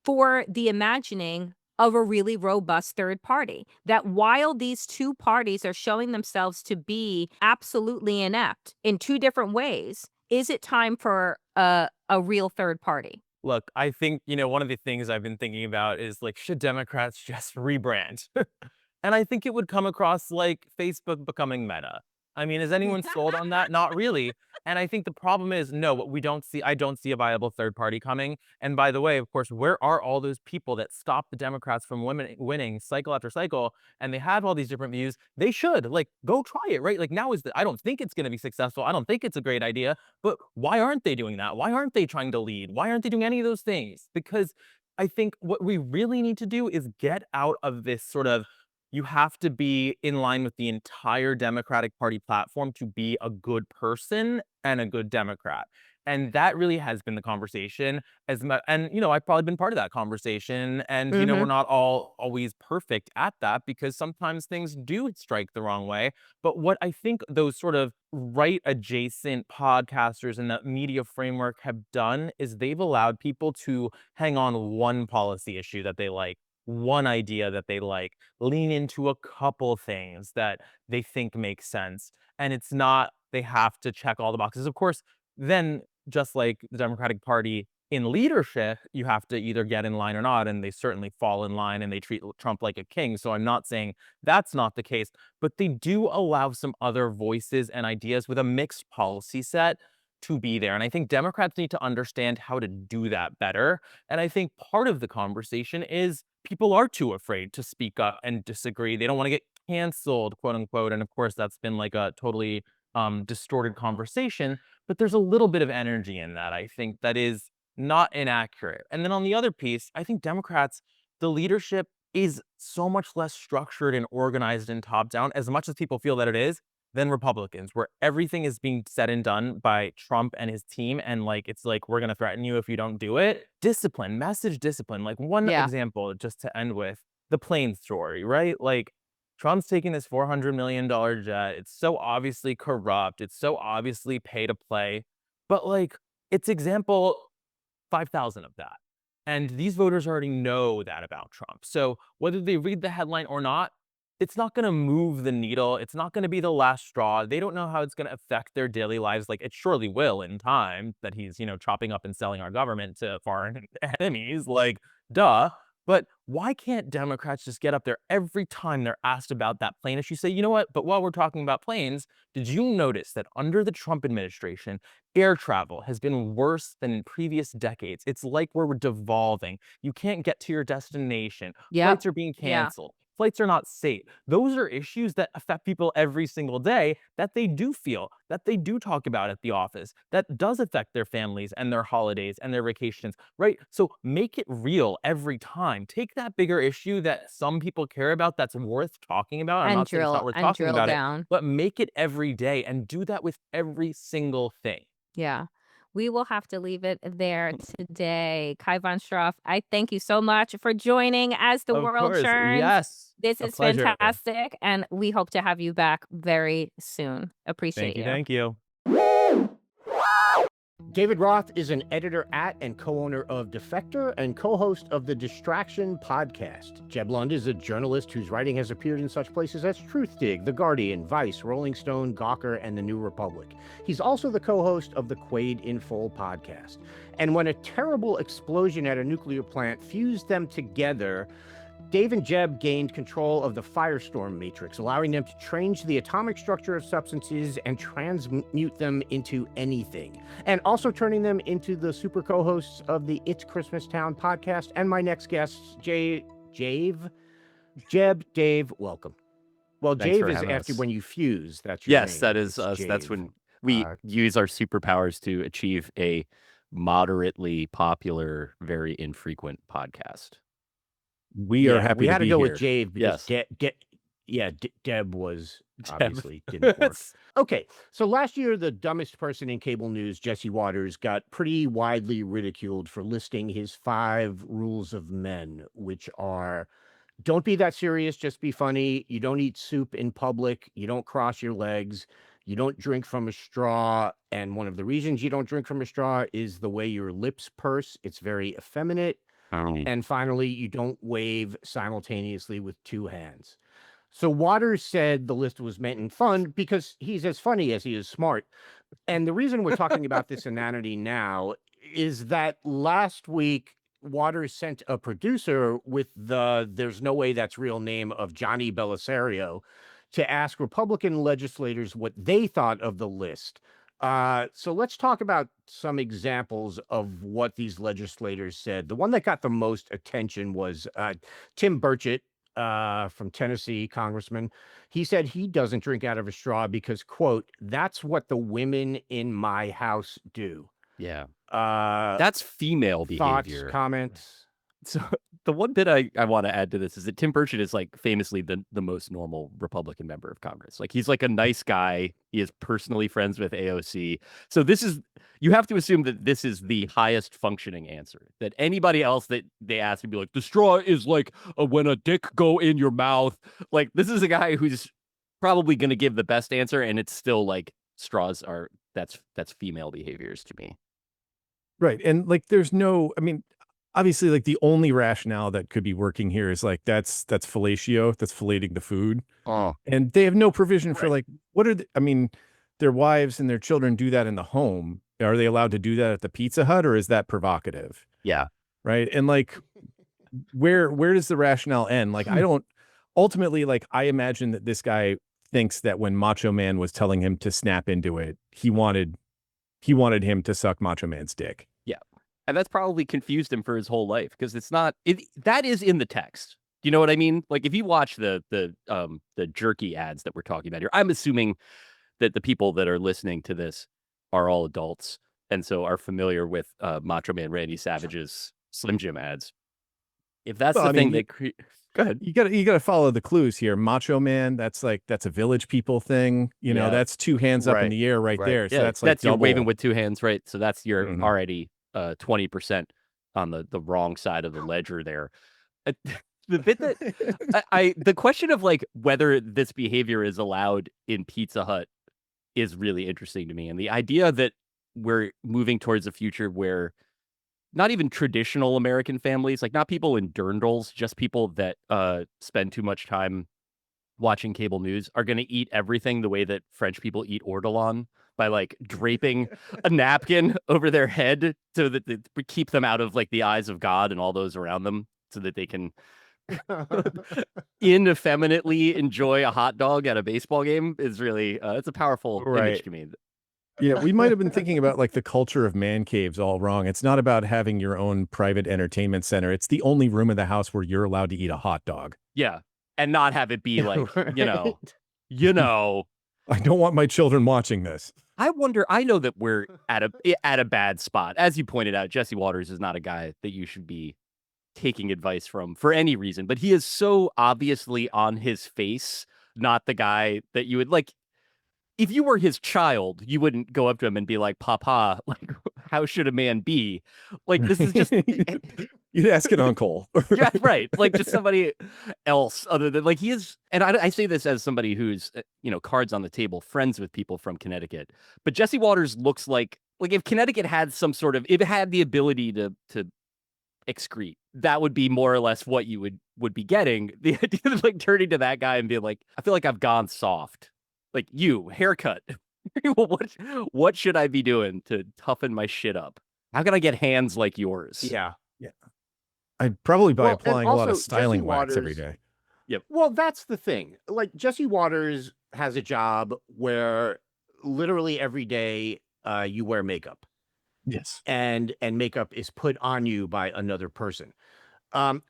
for the imagining of a really robust third party? That while these two parties are showing themselves to be absolutely inept in two different ways, is it time for a real third party? Look, I think, one of the things I've been thinking about is, like, should Democrats just rebrand? And I think it would come across like Facebook becoming Meta. I mean, is anyone sold on that? Not really. And I think the problem is, no, what I don't see a viable third party coming. And by the way, of course, where are all those people that stop the Democrats from winning cycle after cycle? And they have all these different views. They should, like, go try it, right? Like, now I don't think it's going to be successful. I don't think it's a great idea. But why aren't they doing that? Why aren't they trying to lead? Why aren't they doing any of those things? Because I think what we really need to do is get out of this sort of, you have to be in line with the entire Democratic Party platform to be a good person and a good Democrat. And that really has been the conversation as much. And, I've probably been part of that conversation. And, we're not all always perfect at that, because sometimes things do strike the wrong way. But what I think those sort of right adjacent podcasters and the media framework have done is they've allowed people to hang on one policy issue that they like, one idea that they like, lean into a couple things that they think make sense. And it's not, they have to check all the boxes. Of course, then, just like the Democratic Party in leadership, you have to either get in line or not. And they certainly fall in line and they treat Trump like a king. So I'm not saying that's not the case, but they do allow some other voices and ideas with a mixed policy set to be there. And I think Democrats need to understand how to do that better. And I think part of the conversation is people are too afraid to speak up and disagree. They don't want to get canceled, quote unquote. And of course, that's been like a totally distorted conversation. But there's a little bit of energy in that, I think, that is not inaccurate. And then on the other piece, I think Democrats, the leadership is so much less structured and organized and top down, as much as people feel that it is. than Republicans, where everything is being said and done by Trump and his team. And like, it's like, we're going to threaten you if you don't do it. Discipline, message discipline. Like one Yeah. example, just to end with the plane story, right? Like Trump's taking this $400 million jet. It's so obviously corrupt. It's so obviously pay to play. But like, it's example 5,000 of that. And these voters already know that about Trump. So whether they read the headline or not, it's not going to move the needle. It's not going to be the last straw. They don't know how it's going to affect their daily lives. Like it surely will in time that he's, chopping up and selling our government to foreign enemies. Like, duh. But why can't Democrats just get up there every time they're asked about that plane issue? Say, you know what? But while we're talking about planes, did you notice that under the Trump administration, air travel has been worse than in previous decades? It's like we're devolving. You can't get to your destination. Yep. Flights are being Yeah. canceled. Flights are not safe. Those are issues that affect people every single day that they do feel, that they do talk about at the office, that does affect their families and their holidays and their vacations, right? So make it real every time. Take that bigger issue that some people care about that's worth talking about. I'm And not saying it's not worth talking drill about it, down. but make it every day and do that with every single thing. Yeah. We will have to leave it there today. Kaivan Shroff, I thank you so much for joining As the Of World course, Churns. yes. This A is pleasure. fantastic, and we hope to have you back very soon. Appreciate Thank you. David Roth is an editor at and co-owner of Defector and co-host of the Distraction podcast. Jeb Lund is a journalist whose writing has appeared in such places as Truthdig, The Guardian, Vice, Rolling Stone, Gawker, and The New Republic. He's also the co-host of the Quaid in Full podcast. And when a terrible explosion at a nuclear plant fused them together, Dave and Jeb gained control of the firestorm matrix, allowing them to change the atomic structure of substances and transmute them into anything, and also turning them into the super co-hosts of the It's Christmastown podcast. And my next guests, Jeb, Dave, welcome. Well, Thanks Jave for is having after us. when you fuse. That's your Yes, name. that is It's us. That's Jave. when we use our superpowers to achieve a moderately popular, very infrequent podcast. We are happy we to had to be go here. with Jave because Yes. Deb was Deb. obviously didn't work. Okay, so last year, the dumbest person in cable news, Jesse Waters, got pretty widely ridiculed for listing his 5 rules of men, which are: don't be that serious, just be funny. You don't eat soup in public. You don't cross your legs. You don't drink from a straw. And one of the reasons you don't drink from a straw is the way your lips purse. It's very effeminate. And finally, you don't wave simultaneously with 2 hands. So Waters said the list was meant in fun because he's as funny as he is smart. And the reason we're talking about this inanity now is that last week, Waters sent a producer with the "there's no way that's real" name of Johnny Belisario to ask Republican legislators what they thought of the list. So let's talk about some examples of what these legislators said. The one that got the most attention was Tim Burchett from Tennessee, congressman. He said he doesn't drink out of a straw because, quote, "that's what the women in my house do." Yeah. Uh, That's female thoughts, behavior. comments? So the one bit I want to add to this is that Tim Burchett is like famously the most normal Republican member of Congress. Like he's like a nice guy. He is personally friends with AOC. So you have to assume that this is the highest functioning answer. That anybody else that they ask would be like, the straw is like when a dick go in your mouth. Like this is a guy who's probably going to give the best answer, and it's still like straws are that's female behaviors to me. Right. And like there's no, I mean, obviously like the only rationale that could be working here is like that's fellatio, that's filleting the food. Oh. And they have no provision for like what are I mean, their wives and their children do that in the home. Are they allowed to do that at the Pizza Hut, or is that provocative? Yeah. Right. And like where does the rationale end? Like I don't ultimately, like I imagine that this guy thinks that when Macho Man was telling him to snap into it, he wanted him to suck Macho Man's dick. Yeah. And that's probably confused him for his whole life because it's not that is in the text. Do you know what I mean? Like if you watch the jerky ads that we're talking about here, I'm assuming that the people that are listening to this are all adults and so are familiar with Macho Man Randy Savage's Slim Jim ads. If that's Well, the I thing mean, that Go ahead. You gotta follow the clues here. Macho Man, that's a Village People thing. You know, Yeah. that's 2 hands up in Right. the air right Right. there. So Yeah, that's like you're waving double. with 2 hands, right? So that's you're Mhm. already 20% on the wrong side of the ledger there. Uh, The bit that the question of like whether this behavior is allowed in Pizza Hut is really interesting to me, and the idea that we're moving towards a future where not even traditional American families, like not people in dirndls, just people that spend too much time watching cable news are going to eat everything the way that French people eat ortolan by like draping a napkin over their head so that they keep them out of like the eyes of God and all those around them so that they can ineffeminately enjoy a hot dog at a baseball game is really it's a powerful image Right. to me. Yeah, we might have been thinking about like the culture of man caves all wrong. It's not about having your own private entertainment center. It's the only room in the house where you're allowed to eat a hot dog. Yeah, and not have it be like Right. you know. I don't want my children watching this. I wonder. I know that we're at a bad spot, as you pointed out. Jesse Waters is not a guy that you should be taking advice from for any reason, but he is so obviously on his face not the guy that you would like. If you were his child, you wouldn't go up to him and be like, "Papa, like, how should a man be?" Like, this is just You'd ask an uncle. yeah, right. Like, just somebody else other than like he is. And I say this as somebody who's cards on the table, friends with people from Connecticut. But Jesse Waters looks like if Connecticut had some sort of if it had the ability to excrete, that would be more or less what you would be getting. The idea of like turning to that guy and being like, I feel like I've gone soft. Like haircut. What should I be doing to toughen my shit up? How can I get hands like yours? Yeah. I'd probably by Well, and applying a lot of also, styling Jesse wax every Waters- day. Well, that's the thing. Like Jesse Waters has a job where literally every day you wear makeup, Yes. and makeup is put on you by another person.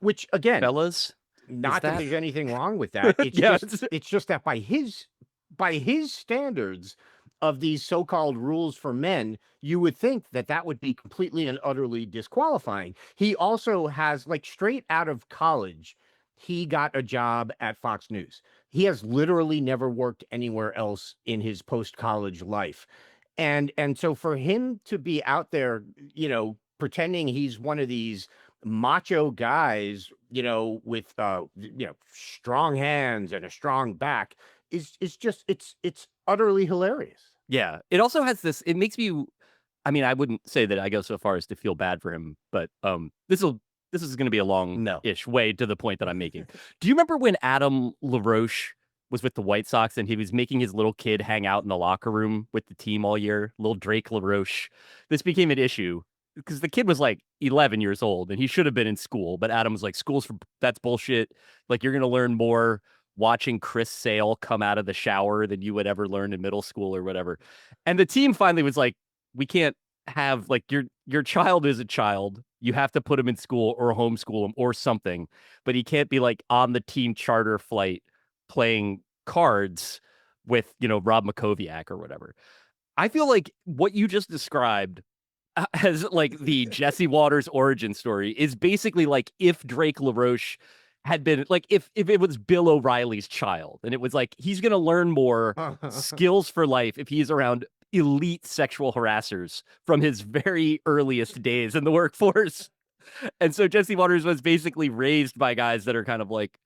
Which again, Fellas, not that that- there's anything wrong with that. It's Yeah, it's just that by his standards of these so-called rules for men, you would think that that would be completely and utterly disqualifying. He also has, like, straight out of college, he got a job at Fox News. He has literally never worked anywhere else in his post-college life. And so for him to be out there, pretending he's one of these macho guys, with strong hands and a strong back is just it's utterly hilarious. Yeah. It also has this. It makes me. I mean, I wouldn't say that I go so far as to feel bad for him, but this is going to be a long-ish way to the point that I'm making. Do you remember when Adam LaRoche was with the White Sox and he was making his little kid hang out in the locker room with the team all year? Little Drake LaRoche. This became an issue because the kid was like 11 years old and he should have been in school, but Adam was like, that's bullshit. Like, you're going to learn more watching Chris Sale come out of the shower than you would ever learn in middle school or whatever. And the team finally was like, we can't have like your child is a child. You have to put him in school or homeschool him or something, but he can't be like on the team charter flight playing cards with, Rob Makoviak or whatever. I feel like what you just described as like the Jesse Waters origin story is basically like if Drake LaRoche had been like if it was Bill O'Reilly's child and it was like he's going to learn more skills for life if he's around elite sexual harassers from his very earliest days in the workforce. And so Jesse Waters was basically raised by guys that are kind of like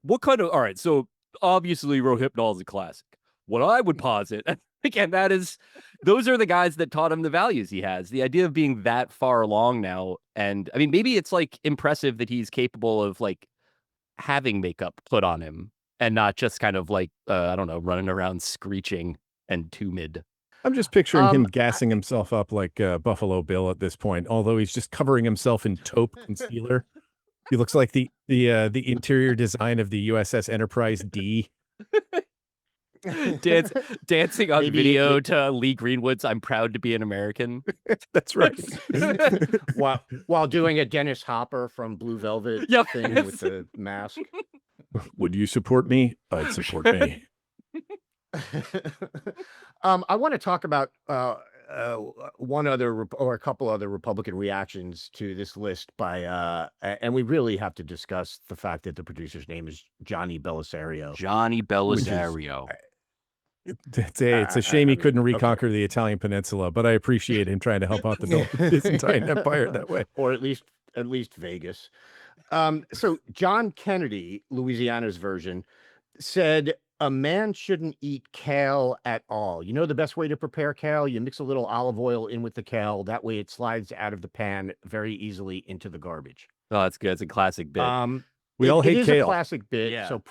what kind of all right, so obviously Rohypnol is a classic. What I would posit, again, those are the guys that taught him the values he has. The idea of being that far along now, and I mean, maybe it's like impressive that he's capable of like having makeup put on him and not just kind of like I don't know, running around screeching and timid. I'm just picturing him gassing himself up like Buffalo Bill at this point, although he's just covering himself in taupe concealer. He looks like the interior design of the USS Enterprise D. Dancing on video to Lee Greenwood's "I'm Proud to Be an American." That's right. while doing a Dennis Hopper from Blue Velvet thing with the mask. Would you support me? I'd support me. I want to talk about one other or a couple other Republican reactions to this list by and we really have to discuss the fact that the producer's name is Johnny Bellisario. Johnny Which is, Bellisario. It's a shame he couldn't reconquer the Italian peninsula, but I appreciate him trying to help out the Byzantine Empire that way. Or at least Vegas. So John Kennedy, Louisiana's version, said a man shouldn't eat kale at all. You know the best way to prepare kale? You mix a little olive oil in with the kale. That way it slides out of the pan very easily into the garbage. Oh, that's good. It's a classic bit. We all hate it is kale. a classic bit. Yeah. So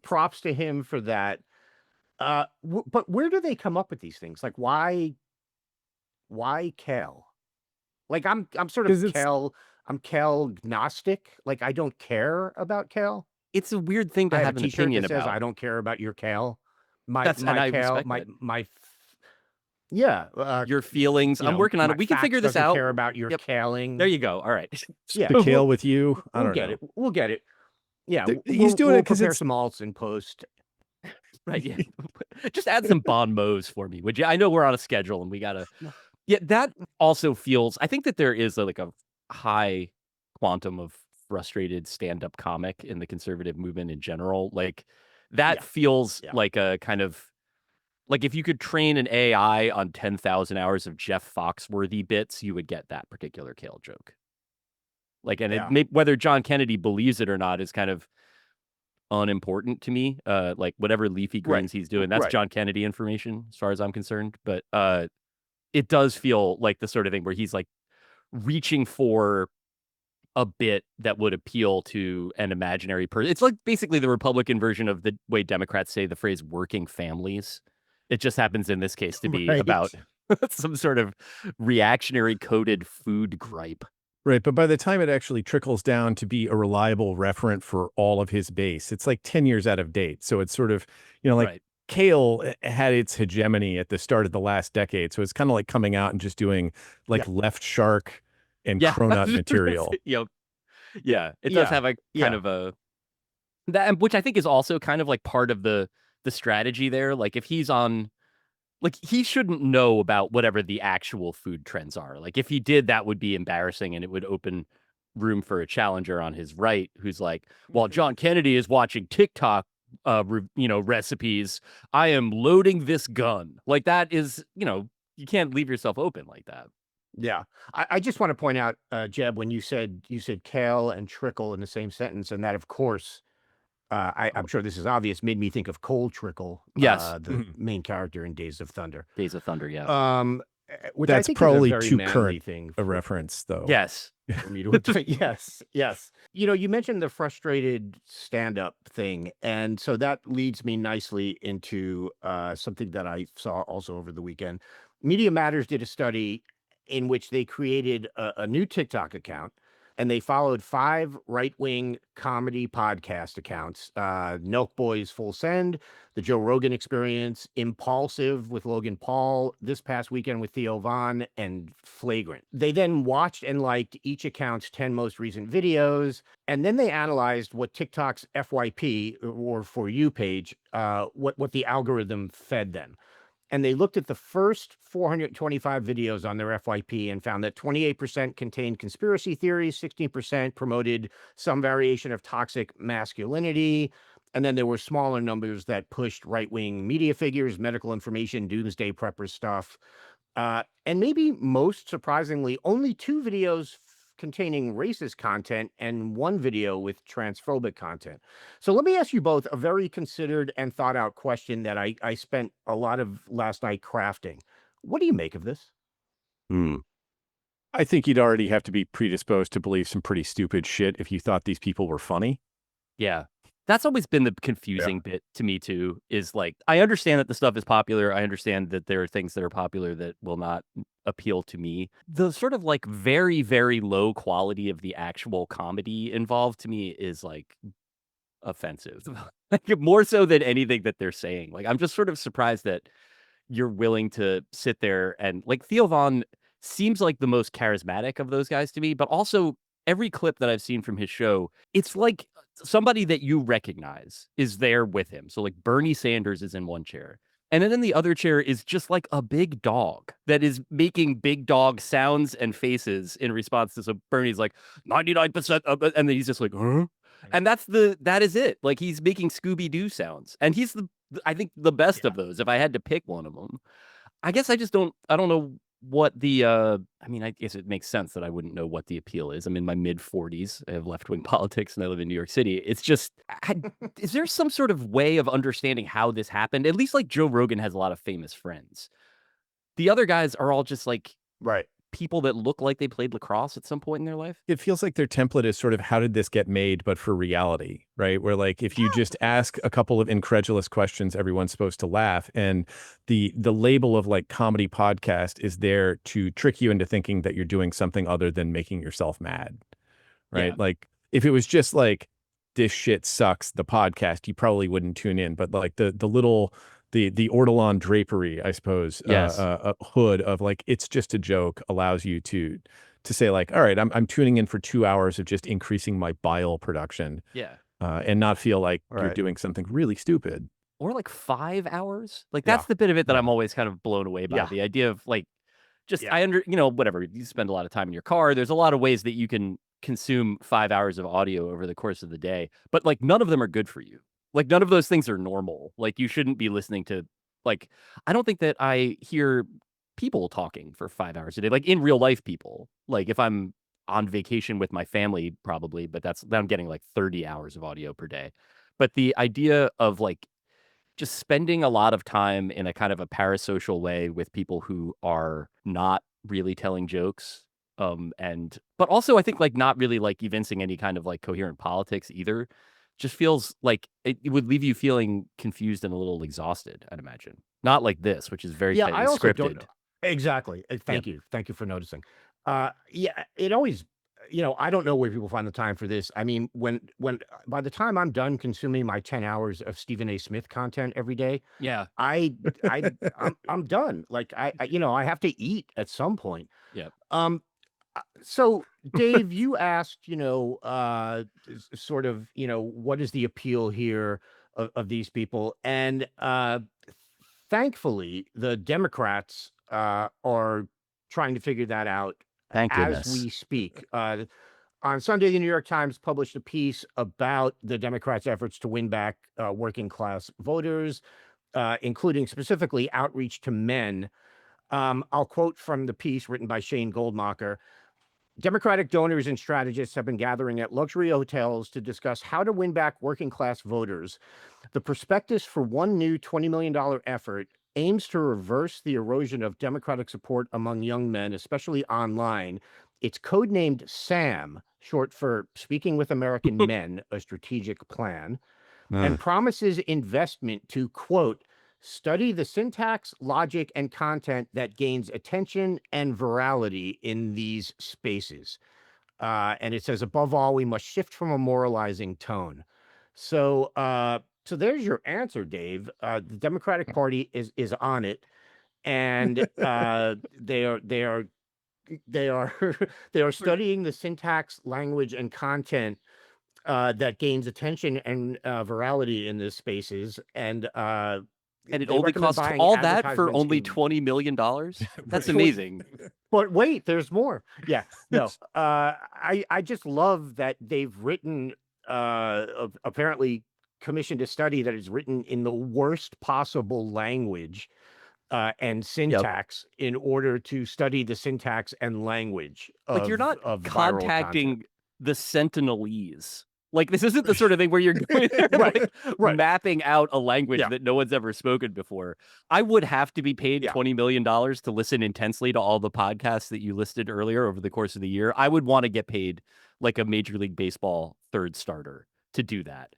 props to him for that. But where do they come up with these things? Like why kale? Like I'm sort of kale. I'm kale agnostic. Like I don't care about kale. It's a weird thing to I have a an t-shirt opinion that says about. I don't care about your kale. My and I kale, respect that. yeah. Your feelings. You I'm know, working on my it. We can fax figure this doesn't out. Care about your Yep. caling. There you go. All right. Yeah, The kale with you. I we'll don't get know. it. We'll get it. Yeah, He's doing we'll it 'cause prepare it's- some alts in post. Right. Yeah. Just add some bon mots for me, would you? I know we're on a schedule and we gotta. Yeah, that also feels. I think that there is like a high quantum of frustrated stand-up comic in the conservative movement in general. Like that feels like a kind of like if you could train an AI on 10,000 hours of Jeff Foxworthy bits, you would get that particular kale joke. Like, and it may, whether John Kennedy believes it or not is kind of unimportant to me. Like whatever leafy greens he's doing, that's John Kennedy information as far as I'm concerned. But it does feel like the sort of thing where he's like reaching for a bit that would appeal to an imaginary person. It's like basically the Republican version of the way Democrats say the phrase working families. It just happens in this case to be about some sort of reactionary coded food gripe. Right, but by the time it actually trickles down to be a reliable referent for all of his base, it's like 10 years out of date. So it's sort of, like kale had its hegemony at the start of the last decade. So it's kind of like coming out and just doing like left shark and cronut material. Yeah, it does have a kind of a that, which I think is also kind of like part of the strategy there. Like if he's on, like he shouldn't know about whatever the actual food trends are. Like if he did, that would be embarrassing and it would open room for a challenger on his right who's like, well, John Kennedy is watching TikTok recipes. I am loading this gun. Like that is, you can't leave yourself open like that. Yeah. I just want to point out, Jeb, when you said kale and trickle in the same sentence, and that, of course, I'm sure this is obvious, made me think of Cole Trickle, the main character in Days of Thunder. Days of Thunder, yeah. Which That's I think probably is a very too manly current thing a reference, though. Yes. For me to yes. You mentioned the frustrated stand-up thing, and so that leads me nicely into something that I saw also over the weekend. Media Matters did a study in which they created a new TikTok account, and they followed 5 right-wing comedy podcast accounts: Nelk Boys Full Send, The Joe Rogan Experience, Impulsive with Logan Paul, This Past Weekend with Theo Von, and Flagrant. They then watched and liked each account's 10 most recent videos, and then they analyzed what TikTok's FYP, or For You page, what the algorithm fed them. And they looked at the first 425 videos on their FYP and found that 28% contained conspiracy theories, 16% promoted some variation of toxic masculinity, and then there were smaller numbers that pushed right-wing media figures, medical information, doomsday prepper stuff. And maybe most surprisingly, only 2 videos containing racist content and 1 video with transphobic content. So let me ask you both a very considered and thought out question that I spent a lot of last night crafting. What do you make of this? I think you'd already have to be predisposed to believe some pretty stupid shit if you thought these people were funny. Yeah. That's always been the confusing bit to me too, is like, I understand that the stuff is popular. I understand that there are things that are popular that will not appeal to me. The sort of like very, very low quality of the actual comedy involved to me is like offensive. Like more so than anything that they're saying. Like, I'm just sort of surprised that you're willing to sit there and like Theo Von seems like the most charismatic of those guys to me, but also every clip that I've seen from his show, it's like somebody that you recognize is there with him. So like Bernie Sanders is in one chair, And then in the other chair is just like a big dog that is making big dog sounds and faces in response to, so Bernie's like 99% of it, and then he's just like, huh? And that is it. Like, he's making Scooby-Doo sounds. And he's I think the best of those, if I had to pick one of them. I guess I don't know what the, I mean, I guess it makes sense that I wouldn't know what the appeal is. I'm in my mid-40s. I have left-wing politics, and I live in New York City. It's just, is there some sort of way of understanding how this happened? At least, like, Joe Rogan has a lot of famous friends. The other guys are all just, like, Right. people that look like they played lacrosse at some point in their life. It feels like their template is sort of, how did this get made, but for reality, right? Where, like, if you just ask a couple of incredulous questions, everyone's supposed to laugh. And the label of, like, comedy podcast is there to trick you into thinking that you're doing something other than making yourself mad, right? Yeah. Like, if it was just like, this shit sucks, the podcast, you probably wouldn't tune in. But, like, the little, the ortolan drapery, I suppose, Yes. hood of, like, it's just a joke, allows you to say, like, all right, I'm tuning in for 2 hours of just increasing my bile production, Yeah. and not feel like you're Right. doing something really stupid. Or like 5 hours. Like, Yeah. that's the bit of it that I'm always kind of blown away by. Yeah. The idea of, like, just, Yeah. whatever. You spend a lot of time in your car. There's a lot of ways that you can consume 5 hours of audio over the course of the day. But, like, none of them are good for you. Like, none of those things are normal. Like, you shouldn't be listening to, like, I don't think that I hear people talking for 5 hours a day, like, in real life people. Like, if I'm on vacation with my family, probably, but then I'm getting like 30 hours of audio per day. But the idea of, like, just spending a lot of time in a kind of a parasocial way with people who are not really telling jokes, but also I think, like, not really, like, evincing any kind of, like, coherent politics either, just feels like it would leave you feeling confused and a little exhausted, I'd imagine. Not like this, which is very Yeah, tightly I also scripted. don't exactly. Thank you. Thank you for noticing. Yeah, it always, I don't know where people find the time for this. I mean, when by the time I'm done consuming my 10 hours of Stephen A. Smith content every day, Yeah. I'm done. Like, I have to eat at some point. Yep. So Dave, you asked, sort of, what is the appeal here of these people? And thankfully, the Democrats are trying to figure that out Thank as goodness. we speak. On Sunday, the New York Times published a piece about the Democrats' efforts to win back working class voters, including specifically outreach to men. I'll quote from the piece written by Shane Goldmacher. Democratic donors and strategists have been gathering at luxury hotels to discuss how to win back working class voters. The prospectus for one new $20 million effort aims to reverse the erosion of Democratic support among young men, especially online. It's codenamed SAM, short for Speaking with American Men, a Strategic Plan, and promises investment to, quote, study the syntax, logic, and content that gains attention and virality in these spaces. And it says, above all, we must shift from a moralizing tone. So there's your answer, Dave. The Democratic Party is on it, and they are studying the syntax, language, and content that gains attention and virality in these spaces, and it they only recommend costs buying all that for advertisements only in- $20 million? That's Right. amazing. But wait, there's more. Yeah, no. I just love that they've written, apparently commissioned a study that is written in the worst possible language and syntax in order to study the syntax and language of, Like, you're not of viral contacting content. the Sentinelese. Like, this isn't the sort of thing where you're going there, Right, right. mapping out a language Yeah. that no one's ever spoken before. I would have to be paid Yeah. $20 million to listen intensely to all the podcasts that you listed earlier over the course of the year. I would want to get paid like a Major League Baseball third starter to do that.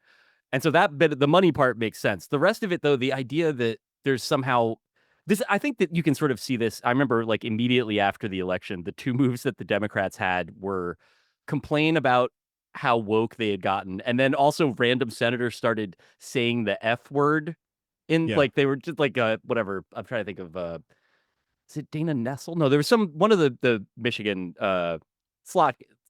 And so that bit, the money part makes sense. The rest of it, though, the idea that there's somehow this, I think that you can sort of see this. I remember, like, immediately after the election, the two moves that the Democrats had were complain about how woke they had gotten, and then also random senators started saying the F word in like, they were just like whatever. I'm trying to think of is it Dana Nessel? No, there was one of the Michigan Slotkin.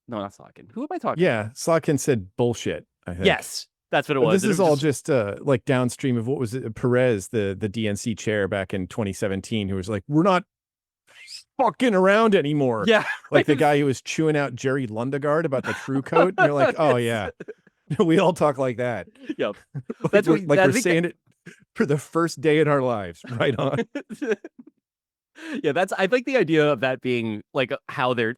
No, not Slotkin. Who am I talking about? Yeah, Slotkin said bullshit, I think. Yes. That's what it But was. this is all just like downstream of what was it, Perez, the DNC chair back in 2017, who was like, we're not fucking around anymore. Yeah. Like the guy who was chewing out Jerry Lundegaard about the True Coat. And you're like, oh yeah, we all talk like that. Yep. Like That's we're, what like we're saying it for the first day in our lives. Right on. Yeah, I like the idea of that being like how they're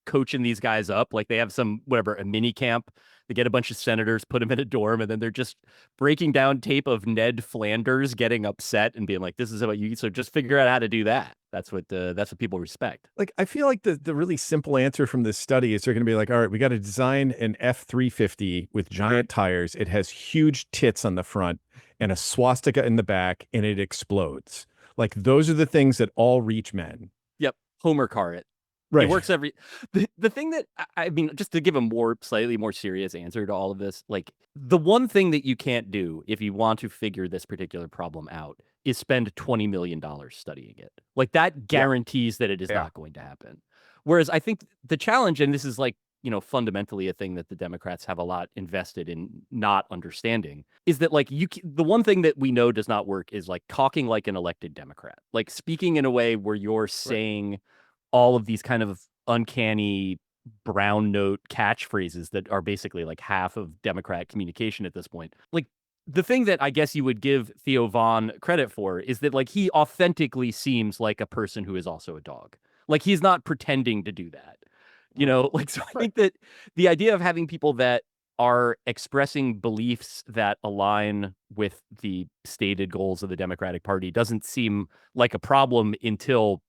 coaching these guys up. Like they have some a mini camp. They get a bunch of senators, put them in a dorm, and then they're just breaking down tape of Ned Flanders getting upset and being like, "This is about you." So just figure out how to do that. That's what people respect. Like I feel like the really simple answer from this study is they're going to be like, all right, we got to design an F-350 with giant tires. It has huge tits on the front and a swastika in the back, and it explodes. Like those are the things that all reach men. Yep, Homer car it. Right. It works the thing that I mean, just to give a slightly more serious answer to all of this, like the one thing that you can't do if you want to figure this particular problem out is spend $20 million studying it. Like that guarantees that it is not going to happen. Whereas I think the challenge, and this is like, fundamentally a thing that the Democrats have a lot invested in not understanding, is that like the one thing that we know does not work is like talking like an elected Democrat, like speaking in a way where you're saying all of these kind of uncanny brown note catchphrases that are basically like half of Democrat communication at this point. Like the thing that I guess you would give Theo Von credit for is that like he authentically seems like a person who is also a dog. Like he's not pretending to do that, like, so I think that the idea of having people that are expressing beliefs that align with the stated goals of the Democratic Party doesn't seem like a problem until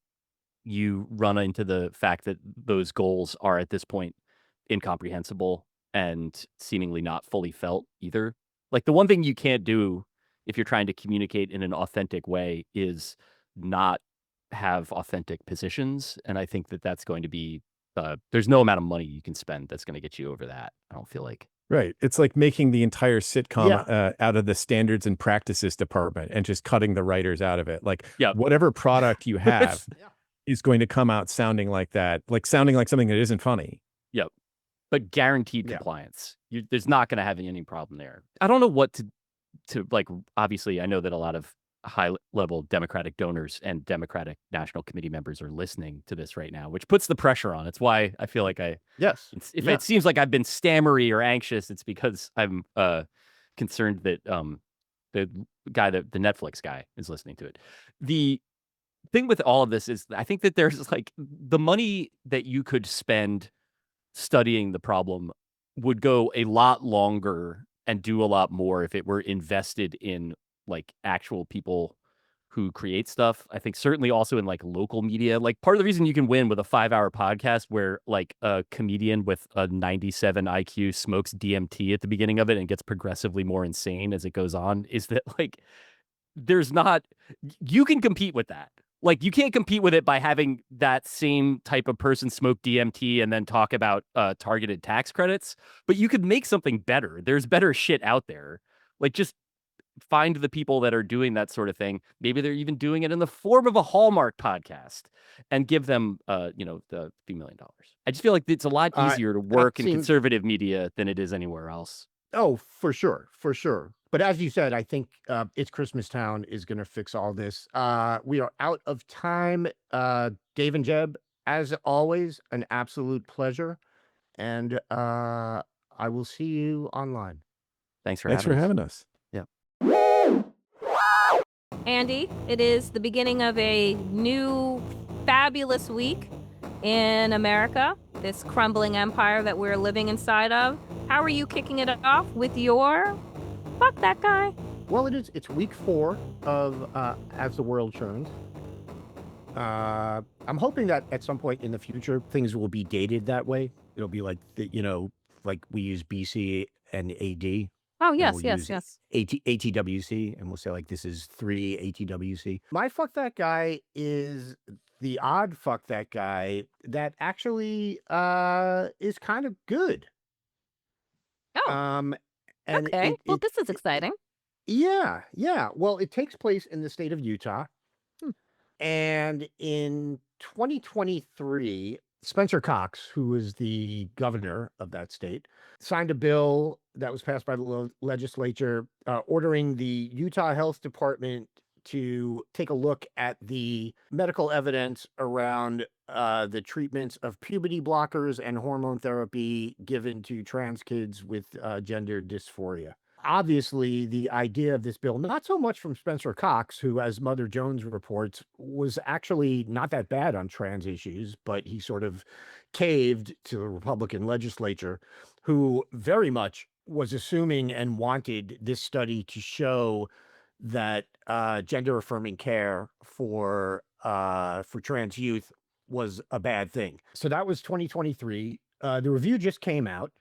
you run into the fact that those goals are at this point incomprehensible and seemingly not fully felt either. Like the one thing you can't do if you're trying to communicate in an authentic way is not have authentic positions. And I think that that's going to be, there's no amount of money you can spend that's going to get you over that. I don't feel like. Right. It's like making the entire sitcom out of the standards and practices department and just cutting the writers out of it. Like whatever product you have is going to come out sounding like that, like sounding like something that isn't funny. Yep. But guaranteed compliance. There's not going to have any problem there. I don't know what to like. Obviously, I know that a lot of high-level Democratic donors and Democratic National Committee members are listening to this right now, which puts the pressure on. It's why I feel like if it seems like I've been stammery or anxious, it's because I'm concerned that the guy, the Netflix guy, is listening to it. The thing with all of this is I think that there's like the money that you could spend studying the problem would go a lot longer and do a lot more if it were invested in like actual people who create stuff. I think certainly also in like local media. Like part of the reason you can win with a 5-hour podcast where like a comedian with a 97 IQ smokes DMT at the beginning of it and gets progressively more insane as it goes on is that like you can compete with that. Like you can't compete with it by having that same type of person smoke DMT and then talk about targeted tax credits, but you could make something better. There's better shit out there. Like just find the people that are doing that sort of thing. Maybe they're even doing it in the form of a Hallmark podcast and give them, the few $1 million. I just feel like it's a lot easier to work in conservative media than it is anywhere else. Oh, for sure. For sure. But as you said, I think It's Christmastown is going to fix all this. We are out of time. Dave and Jeb, as always, an absolute pleasure. And I will see you online. Thanks for having us. Yeah. Andy, it is the beginning of a new fabulous week in America, this crumbling empire that we're living inside of. How are you kicking it off with your fuck that guy? Well, it's week 4 of As the World Churns. I'm hoping that at some point in the future, things will be dated that way. It'll be like, like we use BC and AD. Oh, yes, we'll yes, use yes. ATWC, and we'll say like this is 3 ATWC. My fuck that guy is the odd fuck that guy that actually is kind of good. Oh, and okay. Well, this is exciting. Yeah. Well, it takes place in the state of Utah. Hmm. And in 2023, Spencer Cox, who was the governor of that state, signed a bill that was passed by the legislature ordering the Utah Health Department to take a look at the medical evidence around the treatments of puberty blockers and hormone therapy given to trans kids with gender dysphoria. Obviously, the idea of this bill, not so much from Spencer Cox, who, as Mother Jones reports, was actually not that bad on trans issues, but he sort of caved to the Republican legislature, who very much was assuming and wanted this study to show that gender affirming care for trans youth was a bad thing. So that was 2023. The review just came out.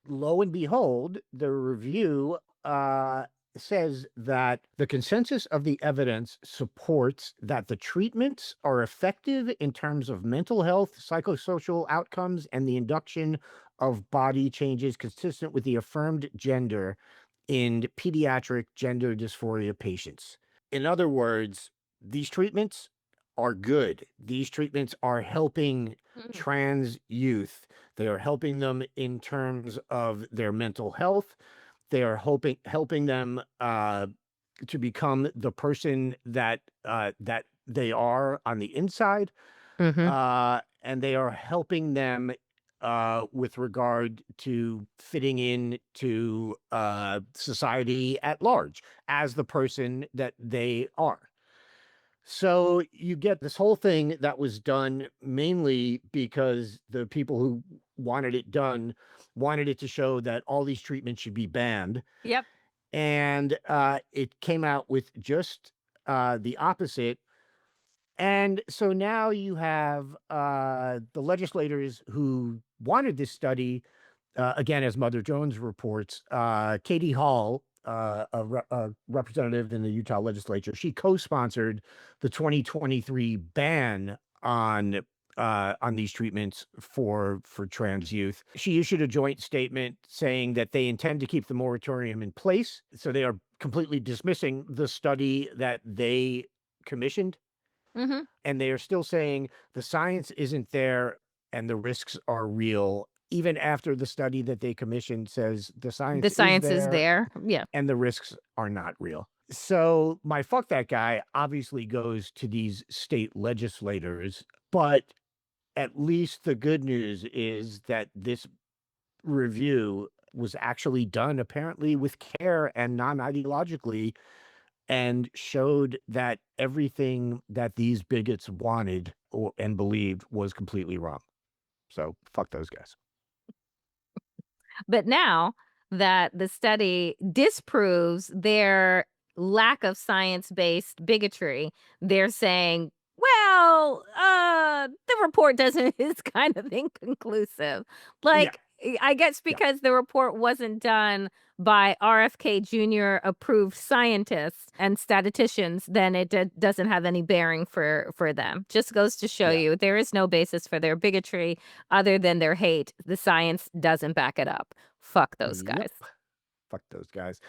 Lo and behold, the review says that the consensus of the evidence supports that the treatments are effective in terms of mental health, psychosocial outcomes, and the induction of body changes consistent with the affirmed gender in pediatric gender dysphoria patients. In other words, these treatments are good. These treatments are helping trans youth. They are helping them in terms of their mental health. They are helping them to become the person that that they are on the inside, and they are helping them with regard to fitting in to society at large as the person that they are. So you get this whole thing that was done mainly because the people who wanted it done wanted it to show that all these treatments should be banned. Yep. And it came out with just the opposite. And so now you have the legislators who wanted this study, again, as Mother Jones reports, Katie Hall, a representative in the Utah legislature, she co-sponsored the 2023 ban on these treatments for trans youth. She issued a joint statement saying that they intend to keep the moratorium in place. So they are completely dismissing the study that they commissioned. And they are still saying the science isn't there and the risks are real, even after the study that they commissioned says the science is there. Yeah. And the risks are not real. So my fuck that guy obviously goes to these state legislators, but at least the good news is that this review was actually done apparently with care and non-ideologically, and showed that everything that these bigots wanted and believed was completely wrong. So fuck those guys. But now that the study disproves their lack of science-based bigotry, they're saying, well, the report is kind of inconclusive. Like, I guess because the report wasn't done by RFK Jr. approved scientists and statisticians, then it doesn't have any bearing for them. Just goes to show you there is no basis for their bigotry other than their hate. The science doesn't back it up. Fuck those guys. Fuck those guys.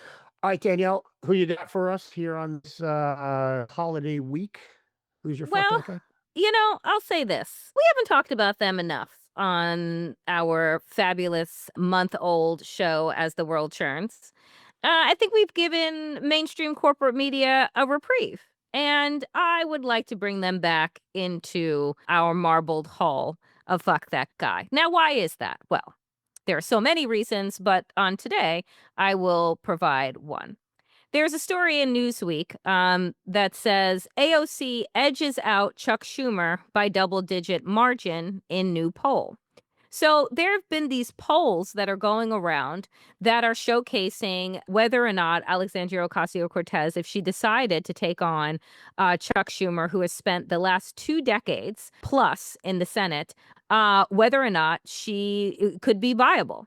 All right, Danielle, who you got for us here on this holiday week? Who's your fuck guy? You know, I'll say this. We haven't talked about them enough on our fabulous month-old show, As the World Churns. I think we've given mainstream corporate media a reprieve, and I would like to bring them back into our marbled hall of fuck that guy. Now, why is that? Well, there are so many reasons, but on today, I will provide one. There's a story in Newsweek that says AOC edges out Chuck Schumer by double-digit margin in new poll. So there have been these polls that are going around that are showcasing whether or not Alexandria Ocasio-Cortez, if she decided to take on Chuck Schumer, who has spent the last 2 decades plus in the Senate, whether or not she could be viable.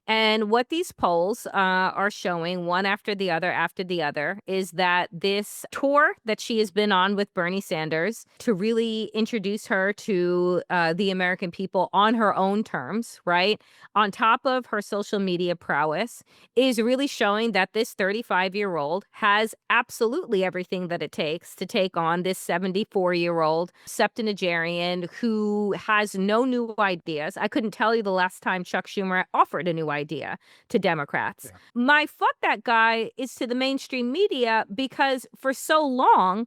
And what these polls are showing, one after the other, is that this tour that she has been on with Bernie Sanders to really introduce her to the American people on her own terms, right? On top of her social media prowess, is really showing that this 35-year-old has absolutely everything that it takes to take on this 74-year-old septuagenarian who has no new ideas. I couldn't tell you the last time Chuck Schumer offered a new idea to Democrats. Yeah. My fuck that guy is to the mainstream media because for so long,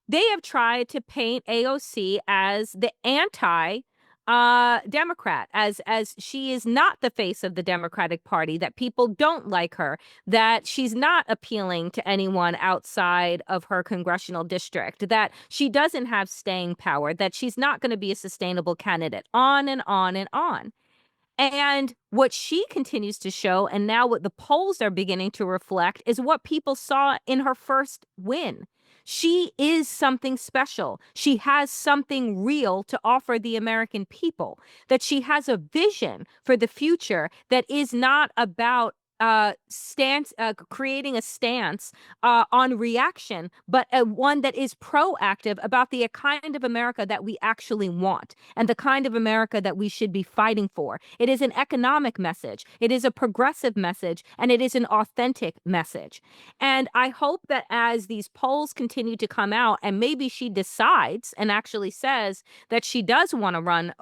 they have tried to paint AOC as the anti Democrat, as she is not the face of the Democratic Party, that people don't like her, that she's not appealing to anyone outside of her congressional district, that she doesn't have staying power, that she's not going to be a sustainable candidate, on and on and on. And what she continues to show, and now what the polls are beginning to reflect, is what people saw in her first win. She is something special. She has something real to offer the American people, that she has a vision for the future that is not about creating a stance on reaction, but one that is proactive about the kind of America that we actually want and the kind of America that we should be fighting for. It is an economic message, it is a progressive message, and it is an authentic message. And I hope that as these polls continue to come out, and maybe she decides and actually says that she does want to run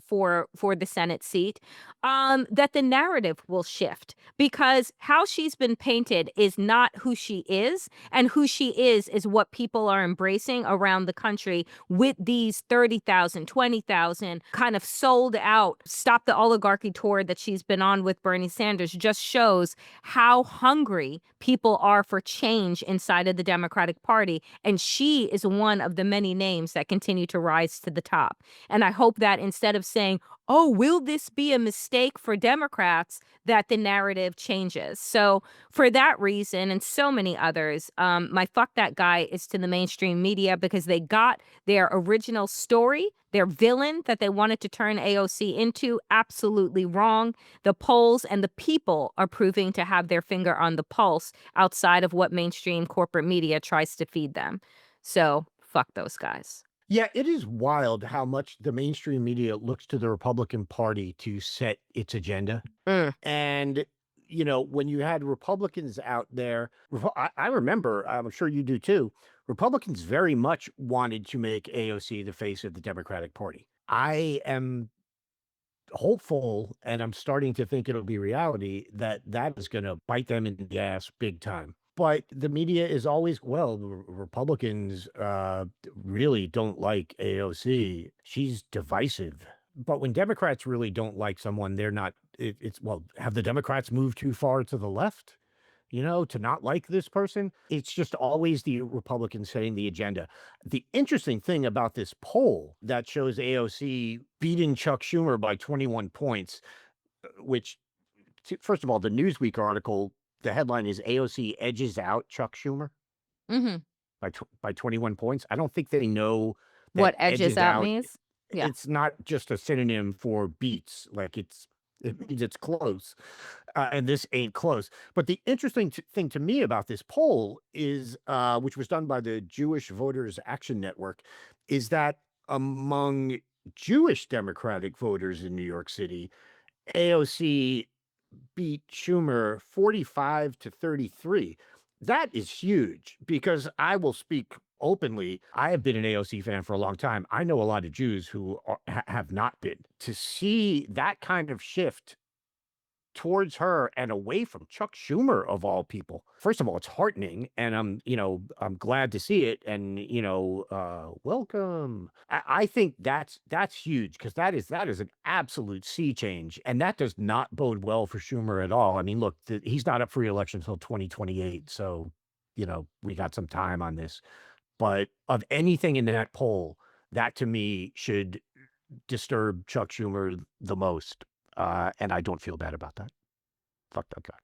for the Senate seat, that the narrative will shift, because how she's been painted is not who she is, and who she is what people are embracing around the country with these 30,000, 20,000 kind of sold out Stop the Oligarchy tour that she's been on with Bernie Sanders. Just shows how hungry people are for change inside of the Democratic Party, and she is one of the many names that continue to rise to the top. And I hope that instead of saying, oh, will this be a mistake for Democrats, that the narrative changes. So for that reason and so many others, my fuck that guy is to the mainstream media, because they got their original story, their villain that they wanted to turn AOC into, absolutely wrong. The polls and the people are proving to have their finger on the pulse outside of what mainstream corporate media tries to feed them. So fuck those guys. Yeah, it is wild how much the mainstream media looks to the Republican Party to set its agenda. And, you know, when you had Republicans out there, I remember, I'm sure you do too, Republicans very much wanted to make AOC the face of the Democratic Party. I am hopeful, and I'm starting to think it'll be reality, that that is going to bite them in the ass big time. But the media is always, well, the Republicans really don't like AOC. She's divisive. But when Democrats really don't like someone, they're not, well, have the Democrats moved too far to the left, you know, to not like this person? It's just always the Republicans setting the agenda. The interesting thing about this poll that shows AOC beating Chuck Schumer by 21 points, which, first of all, the Newsweek article, the headline is AOC edges out Chuck Schumer by 21 points. I don't think they know that What edges out means. Yeah. It's not just a synonym for beats. Like it means it's close, and this ain't close. But the interesting thing to me about this poll is, which was done by the Jewish Voters Action Network, is that among Jewish Democratic voters in New York City, AOC beat Schumer 45 to 33. That is huge, because I will speak openly. I have been an AOC fan for a long time. I know a lot of Jews who have not been. To see that kind of shift towards her and away from Chuck Schumer, of all people. First of all, it's heartening, and I'm glad to see it. And welcome. I think that's huge, because that is an absolute sea change, and that does not bode well for Schumer at all. I mean, look, he's not up for re-election until 2028, so we got some time on this. But of anything in that poll, that to me should disturb Chuck Schumer the most. And I don't feel bad about that. Fuck that guy.